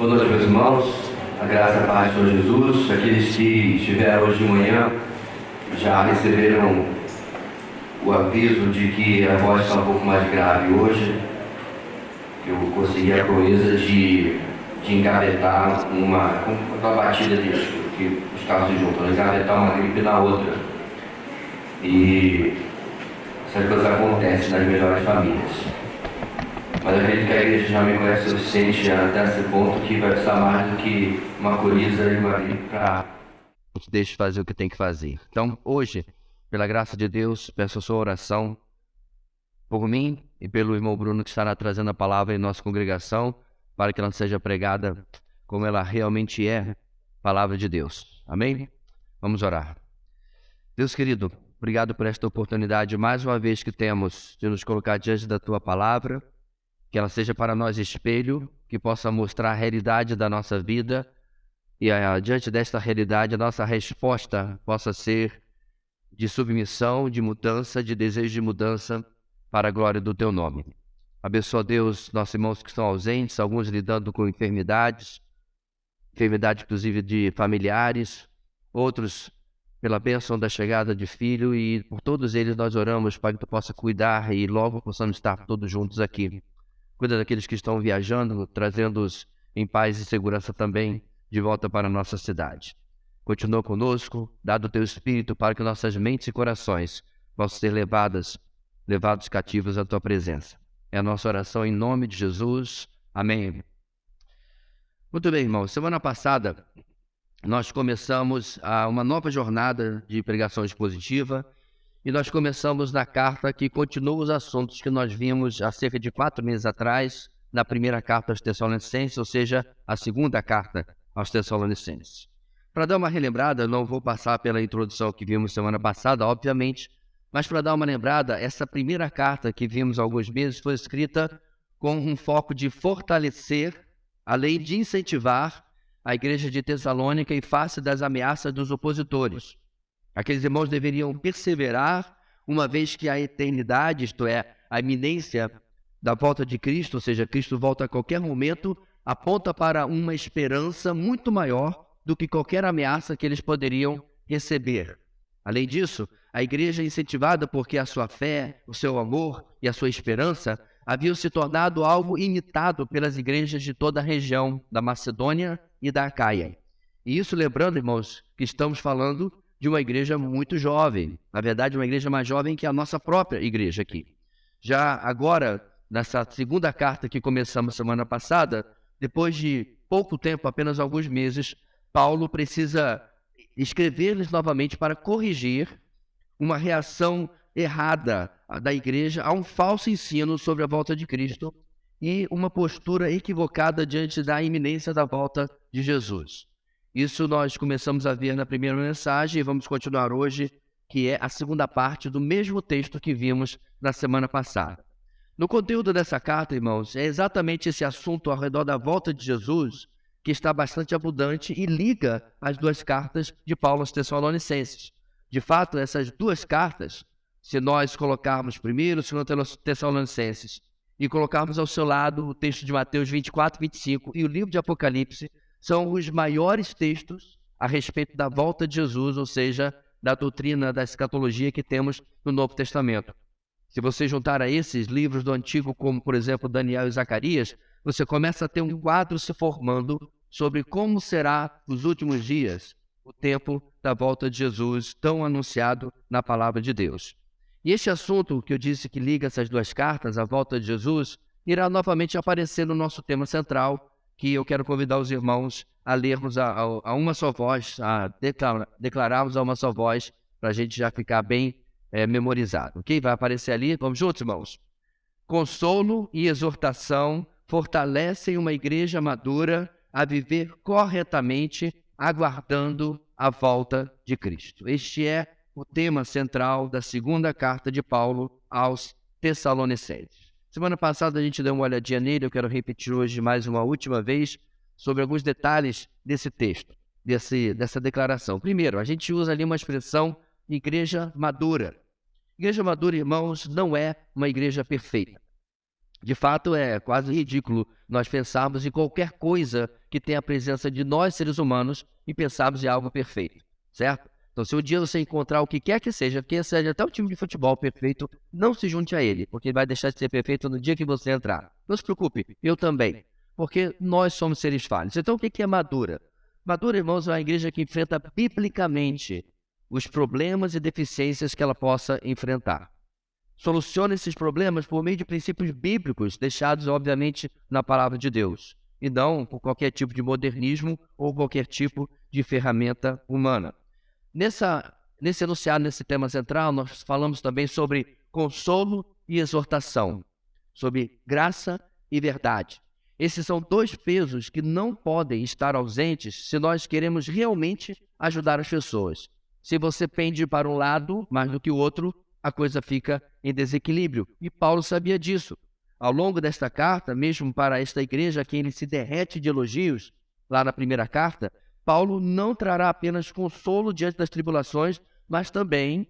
Boa noite, meus irmãos. A graça e a paz do Senhor Jesus. Aqueles que estiveram hoje de manhã já receberam o aviso de que a voz está um pouco mais grave hoje. Eu consegui a proeza de engavetar uma batida que os carros se juntam, engavetar uma gripe na outra. E essas coisas acontecem nas melhores famílias. Mas acredito que a igreja já me conhece o suficiente até esse ponto que vai precisar mais do que uma coriza e uma gripe para deixe fazer o que tem que fazer. Então, hoje, pela graça de Deus, peço a sua oração por mim e pelo irmão Bruno que estará trazendo a palavra em nossa congregação, para que ela seja pregada como ela realmente é, palavra de Deus. Amém? Vamos orar. Deus querido, obrigado por esta oportunidade mais uma vez que temos de nos colocar diante da tua palavra, que ela seja para nós espelho, que possa mostrar a realidade da nossa vida e diante desta realidade a nossa resposta possa ser de submissão, de mudança, de desejo de mudança para a glória do teu nome. Abençoa, Deus, nossos irmãos que estão ausentes, alguns lidando com enfermidades inclusive de familiares, outros pela bênção da chegada de filho, e por todos eles nós oramos para que tu possa cuidar e logo possamos estar todos juntos aqui. Cuida daqueles que estão viajando, trazendo-os em paz e segurança também de volta para a nossa cidade. Continua conosco, dado o teu Espírito para que nossas mentes e corações possam ser levados cativos à tua presença. É a nossa oração em nome de Jesus. Amém. Muito bem, irmãos. Semana passada nós começamos uma nova jornada de pregação expositiva e nós começamos na carta que continua os assuntos que nós vimos há cerca de 4 meses atrás, na primeira carta aos Tessalonicenses, ou seja, a segunda carta aos Tessalonicenses. Para dar uma relembrada, não vou passar pela introdução que vimos semana passada, obviamente, mas para dar uma lembrada, essa primeira carta que vimos há alguns meses foi escrita com um foco de fortalecer, além de incentivar a igreja de Tessalônica em face das ameaças dos opositores. Aqueles irmãos deveriam perseverar, uma vez que a eternidade, isto é, a iminência da volta de Cristo, ou seja, Cristo volta a qualquer momento, aponta para uma esperança muito maior do que qualquer ameaça que eles poderiam receber. Além disso, a igreja é incentivada porque a sua fé, o seu amor e a sua esperança haviam se tornado algo imitado pelas igrejas de toda a região da Macedônia e da Acaia. E isso lembrando, irmãos, que estamos falando de uma igreja muito jovem, na verdade uma igreja mais jovem que a nossa própria igreja aqui. Já agora, nessa segunda carta que começamos semana passada, depois de pouco tempo, apenas alguns meses, Paulo precisa escrever-lhes novamente para corrigir uma reação errada da igreja a um falso ensino sobre a volta de Cristo e uma postura equivocada diante da iminência da volta de Jesus. Isso nós começamos a ver na primeira mensagem e vamos continuar hoje, que é a segunda parte do mesmo texto que vimos na semana passada. No conteúdo dessa carta, irmãos, é exatamente esse assunto ao redor da volta de Jesus que está bastante abundante e liga as duas cartas de Paulo aos Tessalonicenses. De fato, essas duas cartas, se nós colocarmos primeiro o 2 Tessalonicenses e colocarmos ao seu lado o texto de Mateus 24, 25 e o livro de Apocalipse, são os maiores textos a respeito da volta de Jesus, ou seja, da doutrina da escatologia que temos no Novo Testamento. Se você juntar a esses livros do Antigo, como por exemplo Daniel e Zacarias, você começa a ter um quadro se formando sobre como será nos últimos dias o tempo da volta de Jesus, tão anunciado na palavra de Deus. E este assunto que eu disse que liga essas duas cartas, a volta de Jesus, irá novamente aparecer no nosso tema central, que eu quero convidar os irmãos a lermos a uma só voz, a declararmos a uma só voz, para a gente já ficar bem memorizado. Ok? Vai aparecer ali. Vamos juntos, irmãos? Consolo e exortação fortalecem uma igreja madura a viver corretamente, aguardando a volta de Cristo. Este é o tema central da segunda carta de Paulo aos Tessalonicenses. Semana passada a gente deu uma olhadinha nele, eu quero repetir hoje mais uma última vez sobre alguns detalhes desse texto, dessa declaração. Primeiro, a gente usa ali uma expressão igreja madura. Igreja madura, irmãos, não é uma igreja perfeita. De fato, é quase ridículo nós pensarmos em qualquer coisa que tenha a presença de nós, seres humanos, e pensarmos em algo perfeito, certo? Então, se um dia você encontrar o que quer que seja até o time de futebol perfeito, não se junte a ele, porque ele vai deixar de ser perfeito no dia que você entrar. Não se preocupe, eu também, porque nós somos seres falhos. Então, o que é madura? Madura, irmãos, é uma igreja que enfrenta biblicamente os problemas e deficiências que ela possa enfrentar. Soluciona esses problemas por meio de princípios bíblicos, deixados, obviamente, na palavra de Deus, e não por qualquer tipo de modernismo ou qualquer tipo de ferramenta humana. Nesse enunciado, nesse tema central, nós falamos também sobre consolo e exortação, sobre graça e verdade. Esses são dois pesos que não podem estar ausentes se nós queremos realmente ajudar as pessoas. Se você pende para um lado mais do que o outro, a coisa fica em desequilíbrio. E Paulo sabia disso. Ao longo desta carta, mesmo para esta igreja a quem ele se derrete de elogios, lá na primeira carta, Paulo não trará apenas consolo diante das tribulações, mas também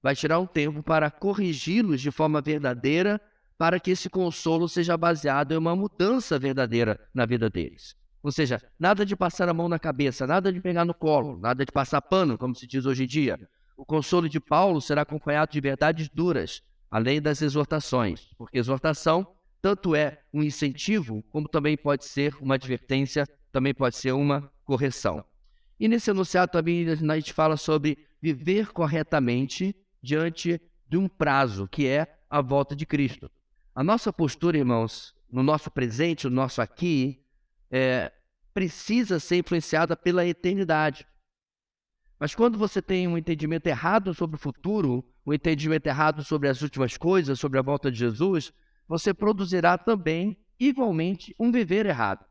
vai tirar um tempo para corrigi-los de forma verdadeira, para que esse consolo seja baseado em uma mudança verdadeira na vida deles. Ou seja, nada de passar a mão na cabeça, nada de pegar no colo, nada de passar pano, como se diz hoje em dia. O consolo de Paulo será acompanhado de verdades duras, além das exortações, porque exortação tanto é um incentivo, como também pode ser uma advertência, também pode ser uma correção. E nesse enunciado também a gente fala sobre viver corretamente diante de um prazo, que é a volta de Cristo. A nossa postura, irmãos, no nosso presente, no nosso aqui, precisa ser influenciada pela eternidade. Mas quando você tem um entendimento errado sobre o futuro, um entendimento errado sobre as últimas coisas, sobre a volta de Jesus, você produzirá também, igualmente, um viver errado.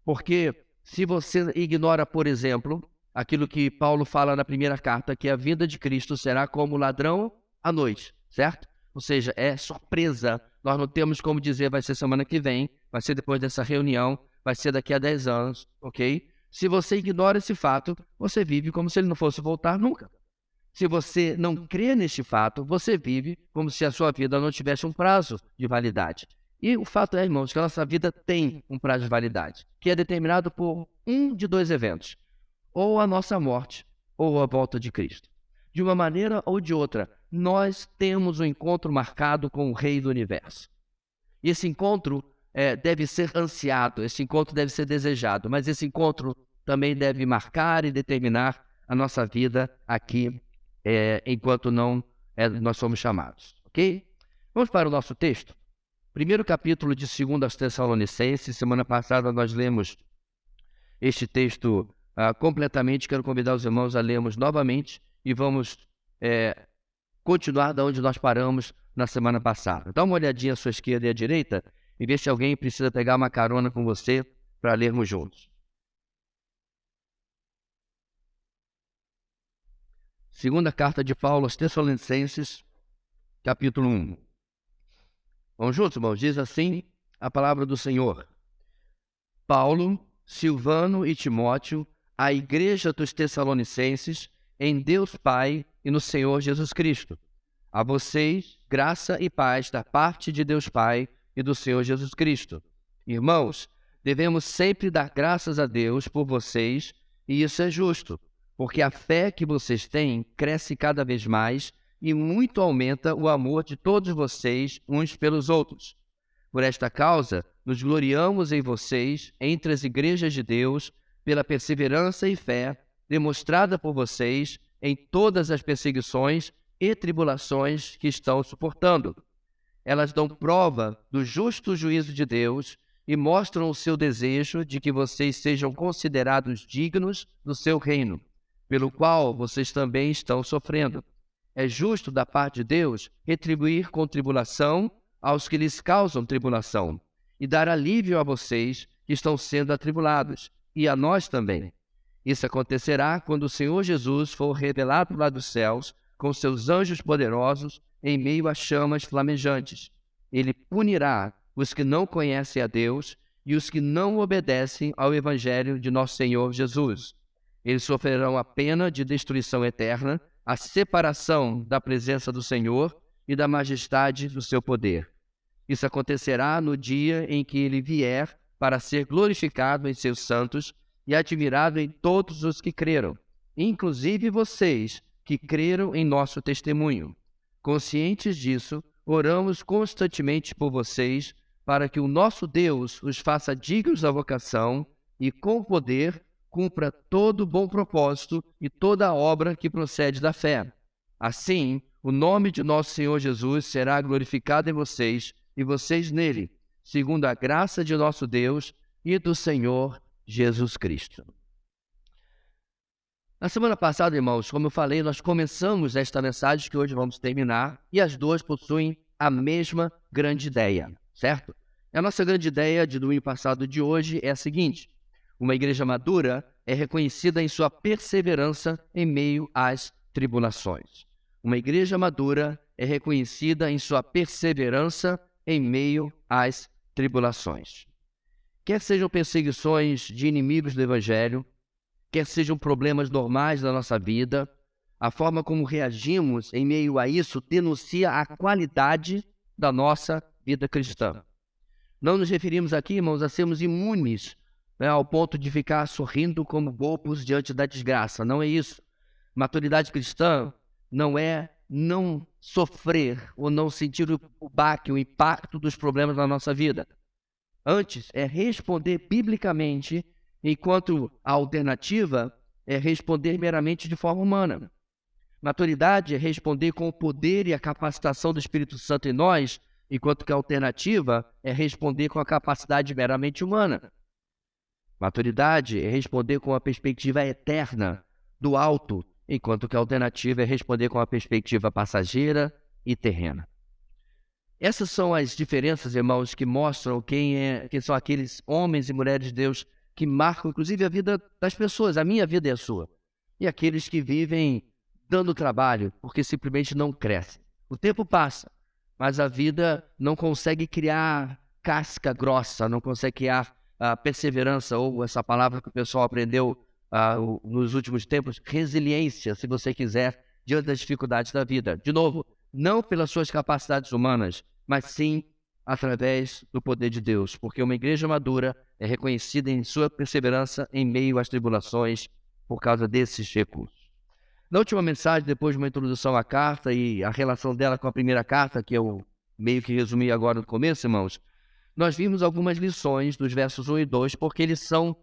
Porque se você ignora, por exemplo, aquilo que Paulo fala na primeira carta, que a vinda de Cristo será como ladrão à noite, certo? Ou seja, é surpresa. Nós não temos como dizer vai ser semana que vem, vai ser depois dessa reunião, vai ser daqui a 10 anos, ok? Se você ignora esse fato, você vive como se ele não fosse voltar nunca. Se você não crê neste fato, você vive como se a sua vida não tivesse um prazo de validade. E o fato é, irmãos, que a nossa vida tem um prazo de validade, que é determinado por um de dois eventos: ou a nossa morte, ou a volta de Cristo. De uma maneira ou de outra, nós temos um encontro marcado com o Rei do Universo. E esse encontro deve ser ansiado, esse encontro deve ser desejado, mas esse encontro também deve marcar e determinar a nossa vida aqui, enquanto nós somos chamados, ok? Vamos para o nosso texto. Primeiro capítulo de 2 aos Tessalonicenses. Semana passada nós lemos este texto completamente. Quero convidar os irmãos a lermos novamente e vamos continuar de onde nós paramos na semana passada. Dá uma olhadinha à sua esquerda e à direita e vê se alguém precisa pegar uma carona com você para lermos juntos. Segunda carta de Paulo aos Tessalonicenses, capítulo 1. Vamos juntos, irmãos? Diz assim a palavra do Senhor. Paulo, Silvano e Timóteo, à igreja dos Tessalonicenses, em Deus Pai e no Senhor Jesus Cristo. A vocês, graça e paz da parte de Deus Pai e do Senhor Jesus Cristo. Irmãos, devemos sempre dar graças a Deus por vocês, e isso é justo, porque a fé que vocês têm cresce cada vez mais e muito aumenta o amor de todos vocês uns pelos outros. Por esta causa, nos gloriamos em vocês, entre as igrejas de Deus, pela perseverança e fé demonstrada por vocês em todas as perseguições e tribulações que estão suportando. Elas dão prova do justo juízo de Deus e mostram o seu desejo de que vocês sejam considerados dignos do seu reino, pelo qual vocês também estão sofrendo. É justo da parte de Deus retribuir com tribulação aos que lhes causam tribulação e dar alívio a vocês que estão sendo atribulados, e a nós também. Isso acontecerá quando o Senhor Jesus for revelado lá dos céus com seus anjos poderosos em meio a chamas flamejantes. Ele punirá os que não conhecem a Deus e os que não obedecem ao Evangelho de nosso Senhor Jesus. Eles sofrerão a pena de destruição eterna, a separação da presença do Senhor e da majestade do seu poder. Isso acontecerá no dia em que ele vier para ser glorificado em seus santos e admirado em todos os que creram, inclusive vocês que creram em nosso testemunho. Conscientes disso, oramos constantemente por vocês, para que o nosso Deus os faça dignos da vocação e, com poder, cumpra todo bom propósito e toda a obra que procede da fé. Assim, o nome de nosso Senhor Jesus será glorificado em vocês e vocês nele, segundo a graça de nosso Deus e do Senhor Jesus Cristo. Na semana passada, irmãos, como eu falei, nós começamos esta mensagem que hoje vamos terminar, e as duas possuem a mesma grande ideia, certo? E a nossa grande ideia de domingo passado de hoje é a seguinte: uma igreja madura é reconhecida em sua perseverança em meio às tribulações. Uma igreja madura é reconhecida em sua perseverança em meio às tribulações. Quer sejam perseguições de inimigos do Evangelho, quer sejam problemas normais da nossa vida, a forma como reagimos em meio a isso denuncia a qualidade da nossa vida cristã. Não nos referimos aqui, irmãos, a sermos imunes, ao ponto de ficar sorrindo como bobos diante da desgraça. Não é isso. Maturidade cristã não é não sofrer ou não sentir o baque, o impacto dos problemas na nossa vida. Antes, é responder biblicamente, enquanto a alternativa é responder meramente de forma humana. Maturidade é responder com o poder e a capacitação do Espírito Santo em nós, enquanto que a alternativa é responder com a capacidade meramente humana. Maturidade é responder com a perspectiva eterna do alto, enquanto que a alternativa é responder com a perspectiva passageira e terrena. Essas são as diferenças, irmãos, que mostram quem são aqueles homens e mulheres de Deus que marcam, inclusive, a vida das pessoas, a minha vida e a sua. E aqueles que vivem dando trabalho, porque simplesmente não crescem. O tempo passa, mas a vida não consegue criar casca grossa, não consegue criar perseverança, ou essa palavra que o pessoal aprendeu nos últimos tempos, resiliência, se você quiser, diante das dificuldades da vida. De novo, não pelas suas capacidades humanas, mas sim através do poder de Deus, porque uma igreja madura é reconhecida em sua perseverança em meio às tribulações por causa desses recursos. Na última mensagem, depois de uma introdução à carta e a relação dela com a primeira carta, que eu meio que resumi agora no começo, irmãos, nós vimos algumas lições dos versos 1 e 2, porque eles são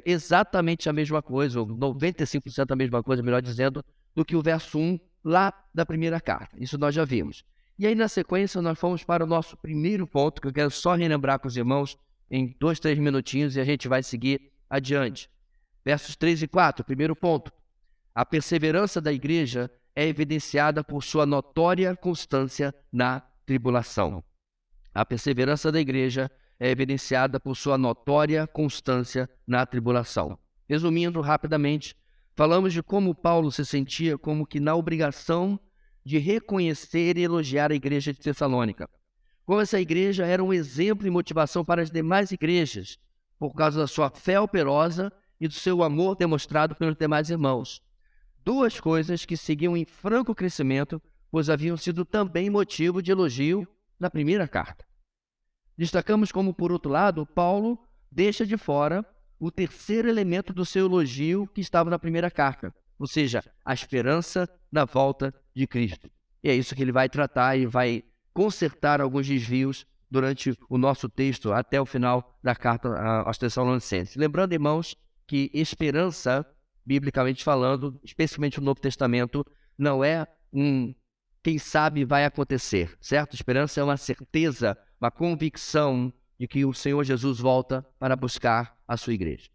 exatamente a mesma coisa, ou 95% a mesma coisa, melhor dizendo, do que o verso 1 lá da primeira carta. Isso nós já vimos. E aí, na sequência, nós fomos para o nosso primeiro ponto, que eu quero só relembrar com os irmãos em 2, 3 minutinhos, e a gente vai seguir adiante. Versos 3 e 4, primeiro ponto. A perseverança da igreja é evidenciada por sua notória constância na tribulação. A perseverança da igreja é evidenciada por sua notória constância na tribulação. Resumindo rapidamente, falamos de como Paulo se sentia como que na obrigação de reconhecer e elogiar a igreja de Tessalônica. Como essa igreja era um exemplo e motivação para as demais igrejas, por causa da sua fé operosa e do seu amor demonstrado pelos demais irmãos. Duas coisas que seguiam em franco crescimento, pois haviam sido também motivo de elogio na primeira carta. Destacamos como, por outro lado, Paulo deixa de fora o terceiro elemento do seu elogio que estava na primeira carta, ou seja, a esperança da volta de Cristo. E é isso que ele vai tratar e vai consertar alguns desvios durante o nosso texto até o final da carta aos Tessalonicenses. Lembrando, irmãos, que esperança, biblicamente falando, especialmente no Novo Testamento, não é quem sabe vai acontecer, certo? Esperança é uma certeza, uma convicção de que o Senhor Jesus volta para buscar a sua igreja.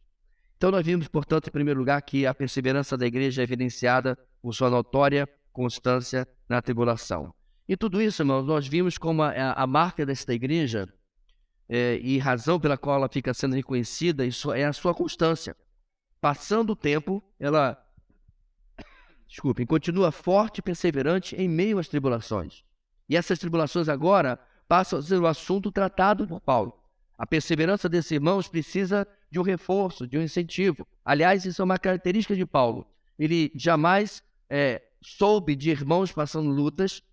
Então nós vimos, portanto, em primeiro lugar, que a perseverança da igreja é evidenciada por sua notória constância na tribulação. E tudo isso, irmãos, nós vimos como a marca desta igreja e razão pela qual ela fica sendo reconhecida, isso é a sua constância. Passando o tempo, ela continua forte e perseverante em meio às tribulações. E essas tribulações agora passam a ser o assunto tratado por Paulo. A perseverança desses irmãos precisa de um reforço, de um incentivo. Aliás, isso é uma característica de Paulo. Ele jamais soube de irmãos passando lutas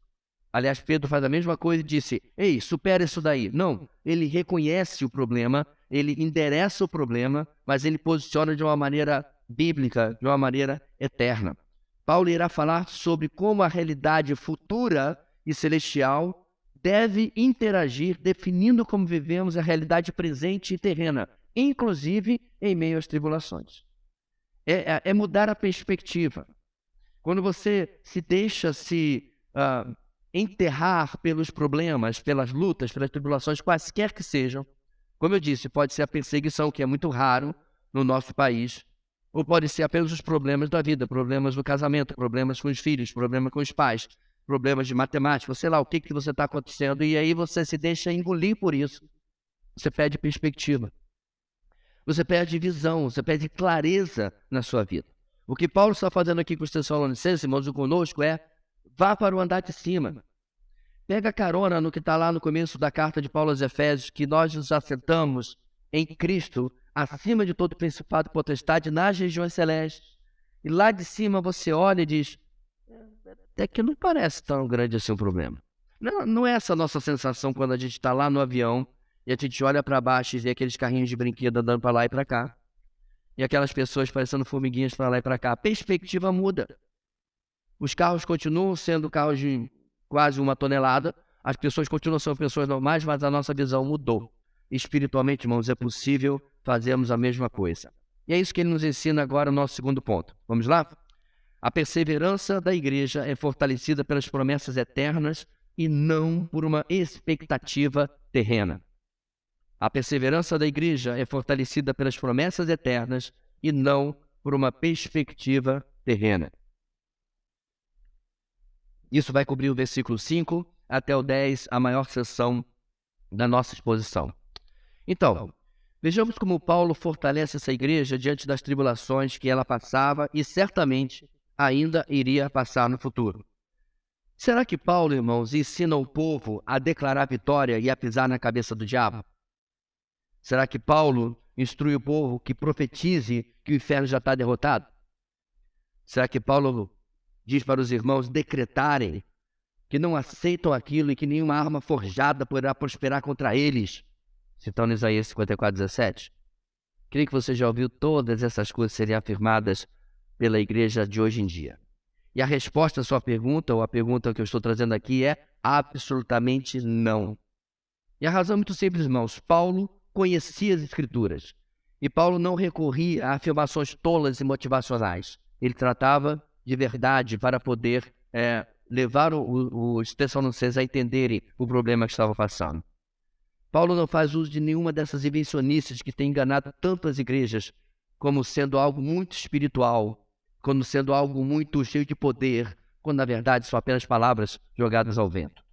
Aliás, Pedro faz a mesma coisa e disse, ei, supera isso daí. Não, ele reconhece o problema, ele endereça o problema, mas ele posiciona de uma maneira bíblica, de uma maneira eterna. Paulo irá falar sobre como a realidade futura e celestial deve interagir, definindo como vivemos a realidade presente e terrena, inclusive em meio às tribulações. É mudar a perspectiva. Quando você se deixa enterrar pelos problemas, pelas lutas, pelas tribulações, quaisquer que sejam, como eu disse, pode ser a perseguição, que é muito raro no nosso país, ou pode ser apenas os problemas da vida, problemas do casamento, problemas com os filhos, problemas com os pais, problemas de matemática, sei lá, o que você está acontecendo, e aí você se deixa engolir por isso. Você perde perspectiva. Você perde visão, você perde clareza na sua vida. O que Paulo está fazendo aqui com os Tessalonicenses, irmãos, e conosco vá para o andar de cima. Pega carona no que está lá no começo da carta de Paulo aos Efésios, que nós nos assentamos em Cristo, acima de todo principado e potestade, nas regiões celestes. E lá de cima você olha e diz, até que não parece tão grande assim o problema. Não é essa a nossa sensação quando a gente está lá no avião e a gente olha para baixo e vê aqueles carrinhos de brinquedo andando para lá e para cá. E aquelas pessoas parecendo formiguinhas para lá e para cá. A perspectiva muda. Os carros continuam sendo carros de quase 1 tonelada. As pessoas continuam sendo pessoas normais, mas a nossa visão mudou. Espiritualmente, irmãos, é possível fazermos a mesma coisa. E é isso que ele nos ensina agora no nosso segundo ponto. Vamos lá? A perseverança da igreja é fortalecida pelas promessas eternas e não por uma expectativa terrena. A perseverança da igreja é fortalecida pelas promessas eternas e não por uma perspectiva terrena. Isso vai cobrir o versículo 5 até o 10, a maior seção da nossa exposição. Então, vejamos como Paulo fortalece essa igreja diante das tribulações que ela passava e certamente ainda iria passar no futuro. Será que Paulo, irmãos, ensina o povo a declarar vitória e a pisar na cabeça do diabo? Será que Paulo instrui o povo que profetize que o inferno já está derrotado? Será que Paulo diz para os irmãos decretarem que não aceitam aquilo e que nenhuma arma forjada poderá prosperar contra eles? Citando Isaías 54:17. Creio que você já ouviu todas essas coisas serem afirmadas pela igreja de hoje em dia. E a resposta à sua pergunta, ou a pergunta que eu estou trazendo aqui, é absolutamente não. E a razão é muito simples, irmãos. Paulo conhecia as Escrituras. E Paulo não recorria a afirmações tolas e motivacionais. Ele tratava de verdade para poder levar os Tessalonicenses a entenderem o problema que estava passando. Paulo não faz uso de nenhuma dessas invencionices que têm enganado tantas igrejas como sendo algo muito espiritual, como sendo algo muito cheio de poder, quando na verdade são apenas palavras jogadas ao vento.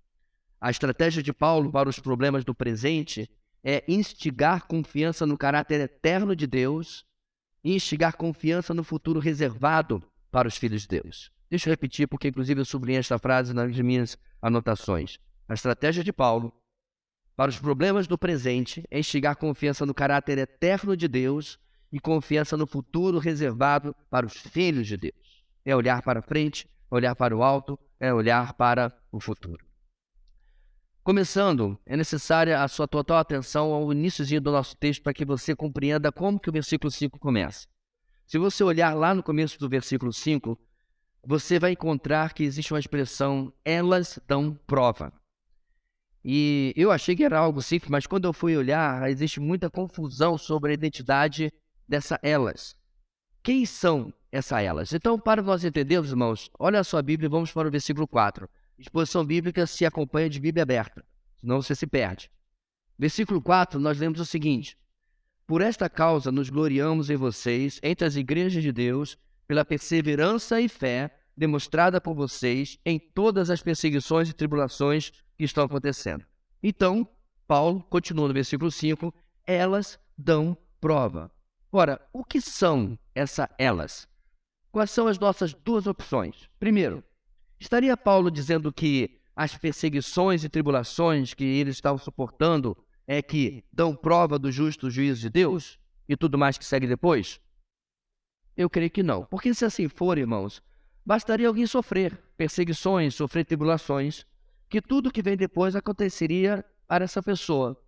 A estratégia de Paulo para os problemas do presente é instigar confiança no caráter eterno de Deus e instigar confiança no futuro reservado para os filhos de Deus. Deixa eu repetir, porque inclusive eu sublinhei esta frase nas minhas anotações. A estratégia de Paulo para os problemas do presente é instigar confiança no caráter eterno de Deus e confiança no futuro reservado para os filhos de Deus. É olhar para frente, olhar para o alto, é olhar para o futuro. Começando, é necessária a sua total atenção ao iníciozinho do nosso texto para que você compreenda como que o versículo 5 começa. Se você olhar lá no começo do versículo 5, você vai encontrar que existe uma expressão, elas dão prova. E eu achei que era algo simples, mas quando eu fui olhar, existe muita confusão sobre a identidade dessa elas. Quem são essas elas? Então, para nós entendermos, irmãos, olha a sua Bíblia e vamos para o versículo 4. Exposição bíblica se acompanha de Bíblia aberta, senão você se perde. Versículo 4, nós lemos o seguinte: por esta causa nos gloriamos em vocês, entre as igrejas de Deus, pela perseverança e fé demonstrada por vocês em todas as perseguições e tribulações que estão acontecendo. Então, Paulo continua no versículo 5, elas dão prova. Ora, o que são essas elas? Quais são as nossas duas opções? Primeiro, estaria Paulo dizendo que as perseguições e tribulações que eles estavam suportando é que dão prova do justo juízo de Deus e tudo mais que segue depois? Eu creio que não. Porque se assim for, irmãos, bastaria alguém sofrer perseguições, sofrer tribulações, que tudo que vem depois aconteceria para essa pessoa,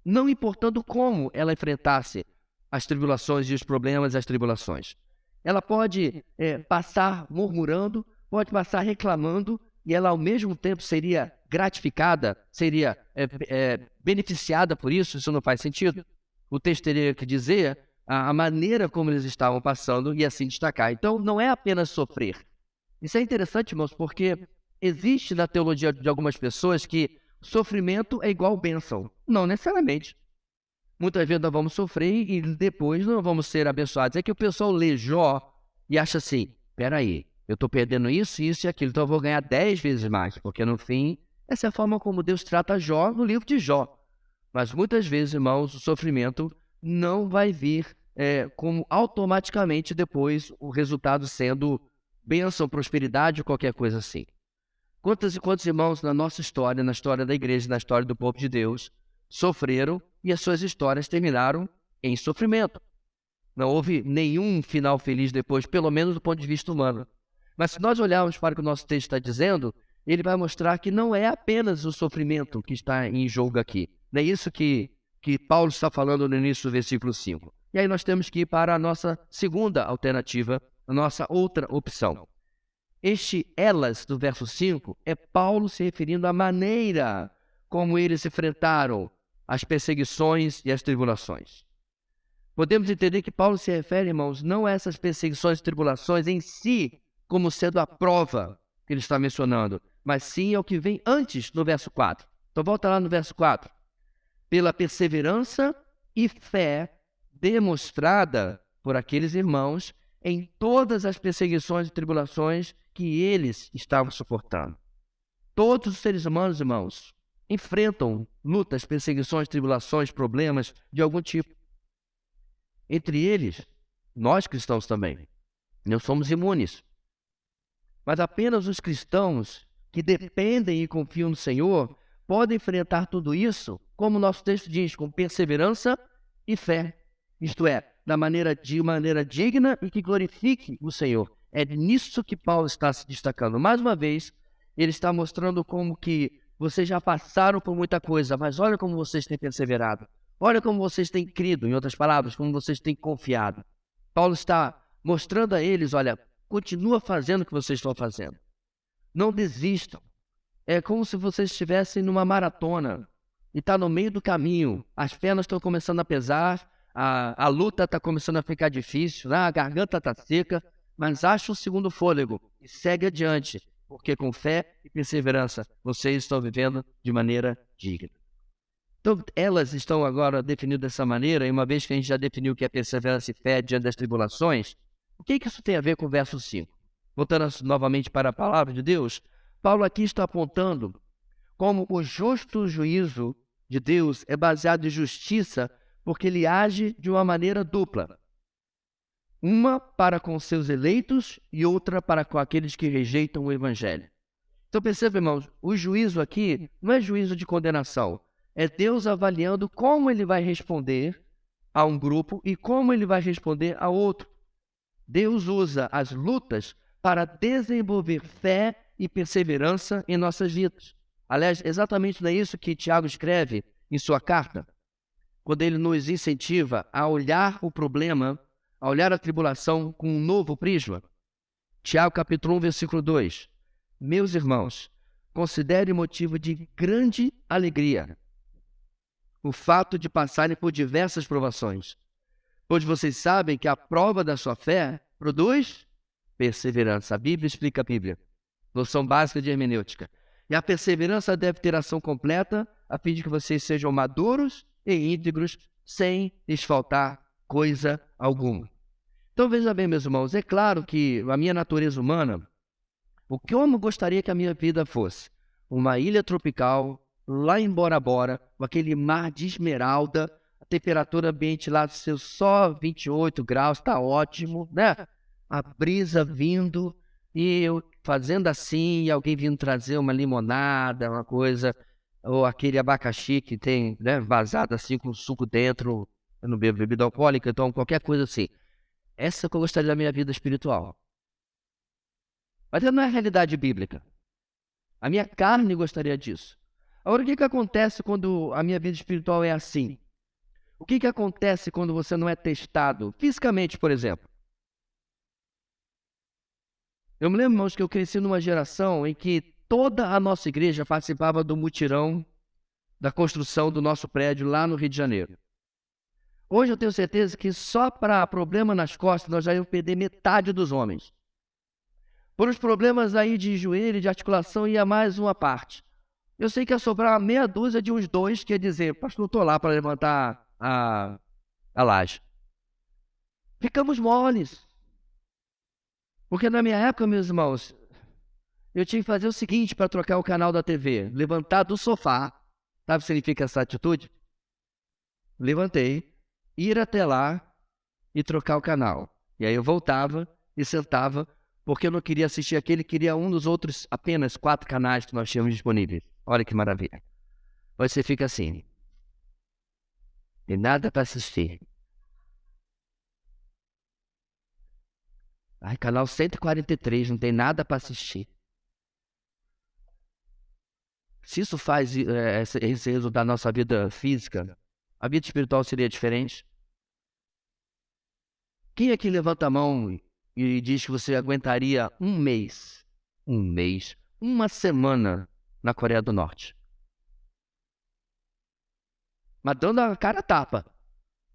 não importando como ela enfrentasse as tribulações e os problemas e as tribulações. Ela pode passar murmurando, pode passar reclamando, e ela ao mesmo tempo seria gratificada, seria beneficiada por isso. Isso não faz sentido. O texto teria que dizer a maneira como eles estavam passando e assim destacar. Então, não é apenas sofrer. Isso é interessante, irmãos, porque existe na teologia de algumas pessoas que sofrimento é igual bênção. Não necessariamente. Muitas vezes nós vamos sofrer e depois não vamos ser abençoados. É que o pessoal lê Jó e acha assim, peraí, eu estou perdendo isso, isso e aquilo, então eu vou ganhar 10 vezes mais, porque no fim, essa é a forma como Deus trata Jó no livro de Jó. Mas muitas vezes, irmãos, o sofrimento não vai vir como automaticamente depois o resultado sendo bênção, prosperidade ou qualquer coisa assim. Quantos e quantos irmãos na nossa história, na história da igreja, na história do povo de Deus, sofreram e as suas histórias terminaram em sofrimento. Não houve nenhum final feliz depois, pelo menos do ponto de vista humano. Mas se nós olharmos para o que o nosso texto está dizendo, ele vai mostrar que não é apenas o sofrimento que está em jogo aqui. Não é isso que Paulo está falando no início do versículo 5. E aí nós temos que ir para a nossa segunda alternativa, a nossa outra opção. Este elas do verso 5 é Paulo se referindo à maneira como eles enfrentaram as perseguições e as tribulações. Podemos entender que Paulo se refere, irmãos, não a essas perseguições e tribulações em si, como sendo a prova que ele está mencionando, mas sim ao que vem antes no verso 4. Então volta lá no verso 4. Pela perseverança e fé demonstrada por aqueles irmãos em todas as perseguições e tribulações que eles estavam suportando. Todos os seres humanos, irmãos, enfrentam lutas, perseguições, tribulações, problemas de algum tipo. Entre eles, nós cristãos também. Não somos imunes. Mas apenas os cristãos que dependem e confiam no Senhor podem enfrentar tudo isso, como o nosso texto diz, com perseverança e fé. Isto é, de maneira digna e que glorifique o Senhor. É nisso que Paulo está se destacando. Mais uma vez, ele está mostrando como que vocês já passaram por muita coisa, mas olha como vocês têm perseverado. Olha como vocês têm crido, em outras palavras, como vocês têm confiado. Paulo está mostrando a eles, olha, continua fazendo o que vocês estão fazendo. Não desistam. É como se vocês estivessem numa maratona e está no meio do caminho. As pernas estão começando a pesar, a luta está começando a ficar difícil, a garganta está seca, mas acha um segundo fôlego e segue adiante, porque com fé e perseverança vocês estão vivendo de maneira digna. Então, elas estão agora definidas dessa maneira, e uma vez que a gente já definiu o que é perseverança e fé diante das tribulações, o que isso tem a ver com o verso 5? Voltando novamente para a palavra de Deus, Paulo aqui está apontando como o justo juízo de Deus é baseado em justiça, porque ele age de uma maneira dupla. Uma para com seus eleitos e outra para com aqueles que rejeitam o evangelho. Então perceba, irmãos, o juízo aqui não é juízo de condenação. É Deus avaliando como ele vai responder a um grupo e como ele vai responder a outro. Deus usa as lutas para desenvolver fé e perseverança em nossas vidas. Aliás, exatamente não é isso que Tiago escreve em sua carta, quando ele nos incentiva a olhar o problema, a olhar a tribulação com um novo prisma. Tiago capítulo 1, versículo 2. Meus irmãos, considere motivo de grande alegria o fato de passarem por diversas provações, pois vocês sabem que a prova da sua fé produz perseverança. A Bíblia explica a Bíblia. Noção básica de hermenêutica. E a perseverança deve ter ação completa, a fim de que vocês sejam maduros e íntegros, sem lhes faltar coisa alguma. Então veja bem, meus irmãos, é claro que a minha natureza humana, o que eu gostaria que a minha vida fosse? Uma ilha tropical, lá em Bora Bora, com aquele mar de esmeralda, a temperatura ambiente lá do seu só 28 graus, está ótimo, né? A brisa vindo e eu fazendo assim, e alguém vindo trazer uma limonada, uma coisa, ou aquele abacaxi que tem, né, vazado assim com suco dentro. Eu não bebo bebida alcoólica, então qualquer coisa assim. Essa que eu gostaria da minha vida espiritual. Mas não é a realidade bíblica. A minha carne gostaria disso. Agora, o que acontece quando a minha vida espiritual é assim? O que acontece quando você não é testado? Fisicamente, por exemplo. Eu me lembro, irmãos, que eu cresci numa geração em que toda a nossa igreja participava do mutirão da construção do nosso prédio lá no Rio de Janeiro. Hoje eu tenho certeza que só para problema nas costas nós já íamos perder metade dos homens. Por os problemas aí de joelho e de articulação ia mais uma parte. Eu sei que ia sobrar meia dúzia de uns dois que ia dizer, pastor, eu estou lá para levantar a laje. Ficamos moles. Porque na minha época, meus irmãos, eu tinha que fazer o seguinte para trocar o canal da TV. Levantar do sofá. Sabe o que significa essa atitude? Levantei, ir até lá e trocar o canal. E aí eu voltava e sentava, porque eu não queria assistir aquele, queria um dos outros apenas 4 canais que nós tínhamos disponíveis. Olha que maravilha. Você fica assim. Tem nada para assistir. Ai, canal 143, não tem nada para assistir. Se isso faz esse resultado da nossa vida física, a vida espiritual seria diferente? Quem aqui levanta a mão e diz que você aguentaria um mês, uma semana na Coreia do Norte? Mas dando a cara a tapa,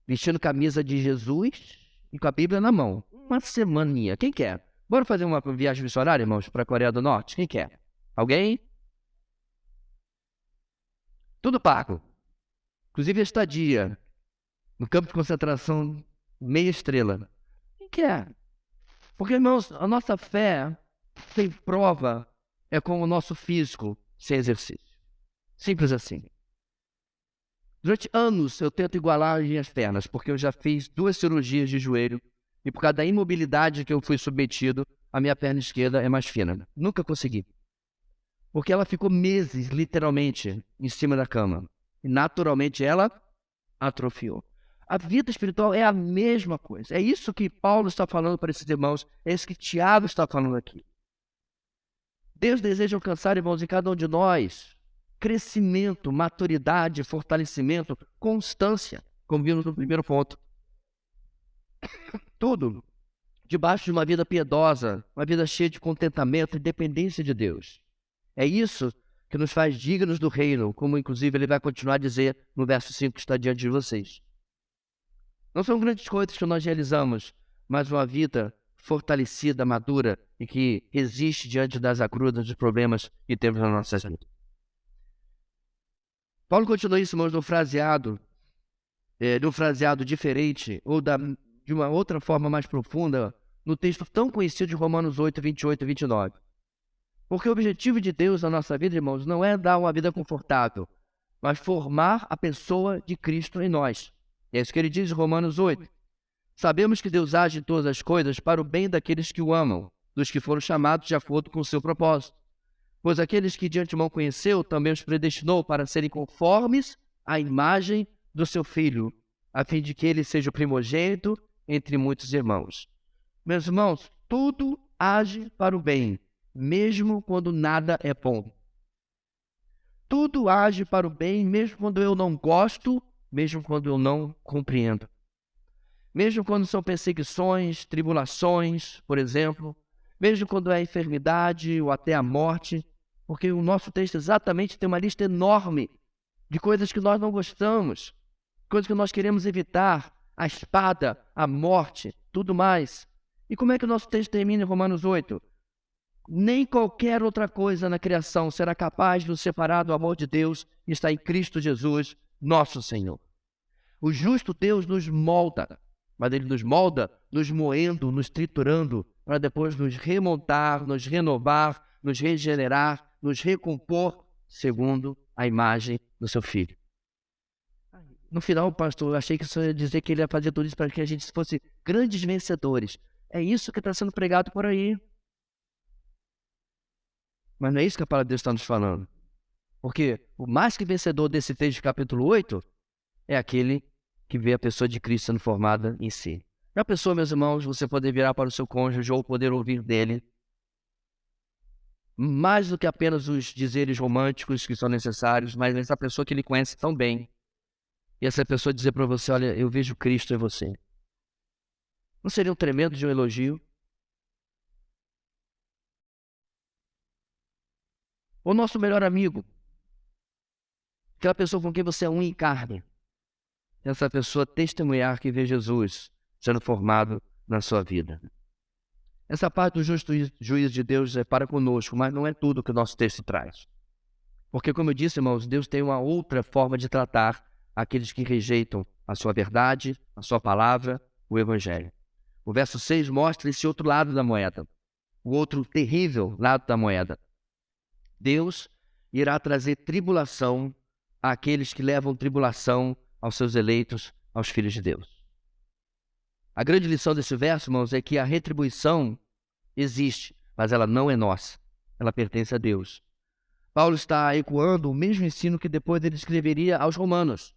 vestindo camisa de Jesus e com a Bíblia na mão. Uma semaninha. Quem quer? Bora fazer uma viagem missionária, irmãos, para a Coreia do Norte? Quem quer? Alguém? Tudo pago. Inclusive a estadia no campo de concentração meia estrela. Quem quer? Porque, irmãos, a nossa fé sem prova é como o nosso físico sem exercício. Simples assim. Durante anos eu tento igualar as minhas pernas, porque eu já fiz 2 cirurgias de joelho e por causa da imobilidade que eu fui submetido, a minha perna esquerda é mais fina. Nunca consegui. Porque ela ficou meses, literalmente, em cima da cama. E naturalmente ela atrofiou. A vida espiritual é a mesma coisa. É isso que Paulo está falando para esses irmãos. É isso que Tiago está falando aqui. Deus deseja alcançar, irmãos, em cada um de nós crescimento, maturidade, fortalecimento, constância, como vimos no primeiro ponto. Tudo debaixo de uma vida piedosa, uma vida cheia de contentamento e dependência de Deus. É isso que nos faz dignos do reino, como inclusive ele vai continuar a dizer no verso 5 que está diante de vocês. Não são grandes coisas que nós realizamos, mas uma vida fortalecida, madura e que resiste diante das agruras, dos problemas que temos na nossa vida. Paulo continua isso, irmãos, num fraseado diferente, ou de uma outra forma mais profunda, no texto tão conhecido de Romanos 8, 28 e 29. Porque o objetivo de Deus na nossa vida, irmãos, não é dar uma vida confortável, mas formar a pessoa de Cristo em nós. É isso que ele diz em Romanos 8. Sabemos que Deus age em todas as coisas para o bem daqueles que o amam, dos que foram chamados de acordo com o seu propósito. Pois aqueles que de antemão conheceu, também os predestinou para serem conformes à imagem do seu Filho, a fim de que ele seja o primogênito entre muitos irmãos. Meus irmãos, tudo age para o bem, mesmo quando nada é bom. Tudo age para o bem, mesmo quando eu não gosto, mesmo quando eu não compreendo. Mesmo quando são perseguições, tribulações, por exemplo, mesmo quando é a enfermidade ou até a morte, porque o nosso texto exatamente tem uma lista enorme de coisas que nós não gostamos, coisas que nós queremos evitar, a espada, a morte, tudo mais. E como é que o nosso texto termina em Romanos 8? Nem qualquer outra coisa na criação será capaz de nos separar do amor de Deus que está em Cristo Jesus, nosso Senhor. O justo Deus nos molda, mas ele nos molda nos moendo, nos triturando, para depois nos remontar, nos renovar, nos regenerar, nos recompor segundo a imagem do seu Filho. No final, pastor, eu achei que isso ia dizer que ele ia fazer tudo isso para que a gente fosse grandes vencedores. É isso que está sendo pregado por aí. Mas não é isso que a palavra de Deus está nos falando. Porque o mais que vencedor desse texto de capítulo 8 é aquele que vê a pessoa de Cristo sendo formada em si. Já pensou, meus irmãos, você poder virar para o seu cônjuge ou poder ouvir dele: mais do que apenas os dizeres românticos que são necessários, mas essa pessoa que ele conhece tão bem. E essa pessoa dizer para você, olha, eu vejo Cristo em você. Não seria um tremendo de um elogio? O nosso melhor amigo, aquela pessoa com quem você é um em carne, essa pessoa testemunhar que vê Jesus sendo formado na sua vida. Essa parte do justo juízo de Deus é para conosco, mas não é tudo que o nosso texto traz. Porque, como eu disse, irmãos, Deus tem uma outra forma de tratar aqueles que rejeitam a sua verdade, a sua palavra, o Evangelho. O verso 6 mostra esse outro lado da moeda, o outro terrível lado da moeda. Deus irá trazer tribulação àqueles que levam tribulação aos seus eleitos, aos filhos de Deus. A grande lição desse verso, irmãos, é que a retribuição existe, mas ela não é nossa. Ela pertence a Deus. Paulo está ecoando o mesmo ensino que depois ele escreveria aos Romanos.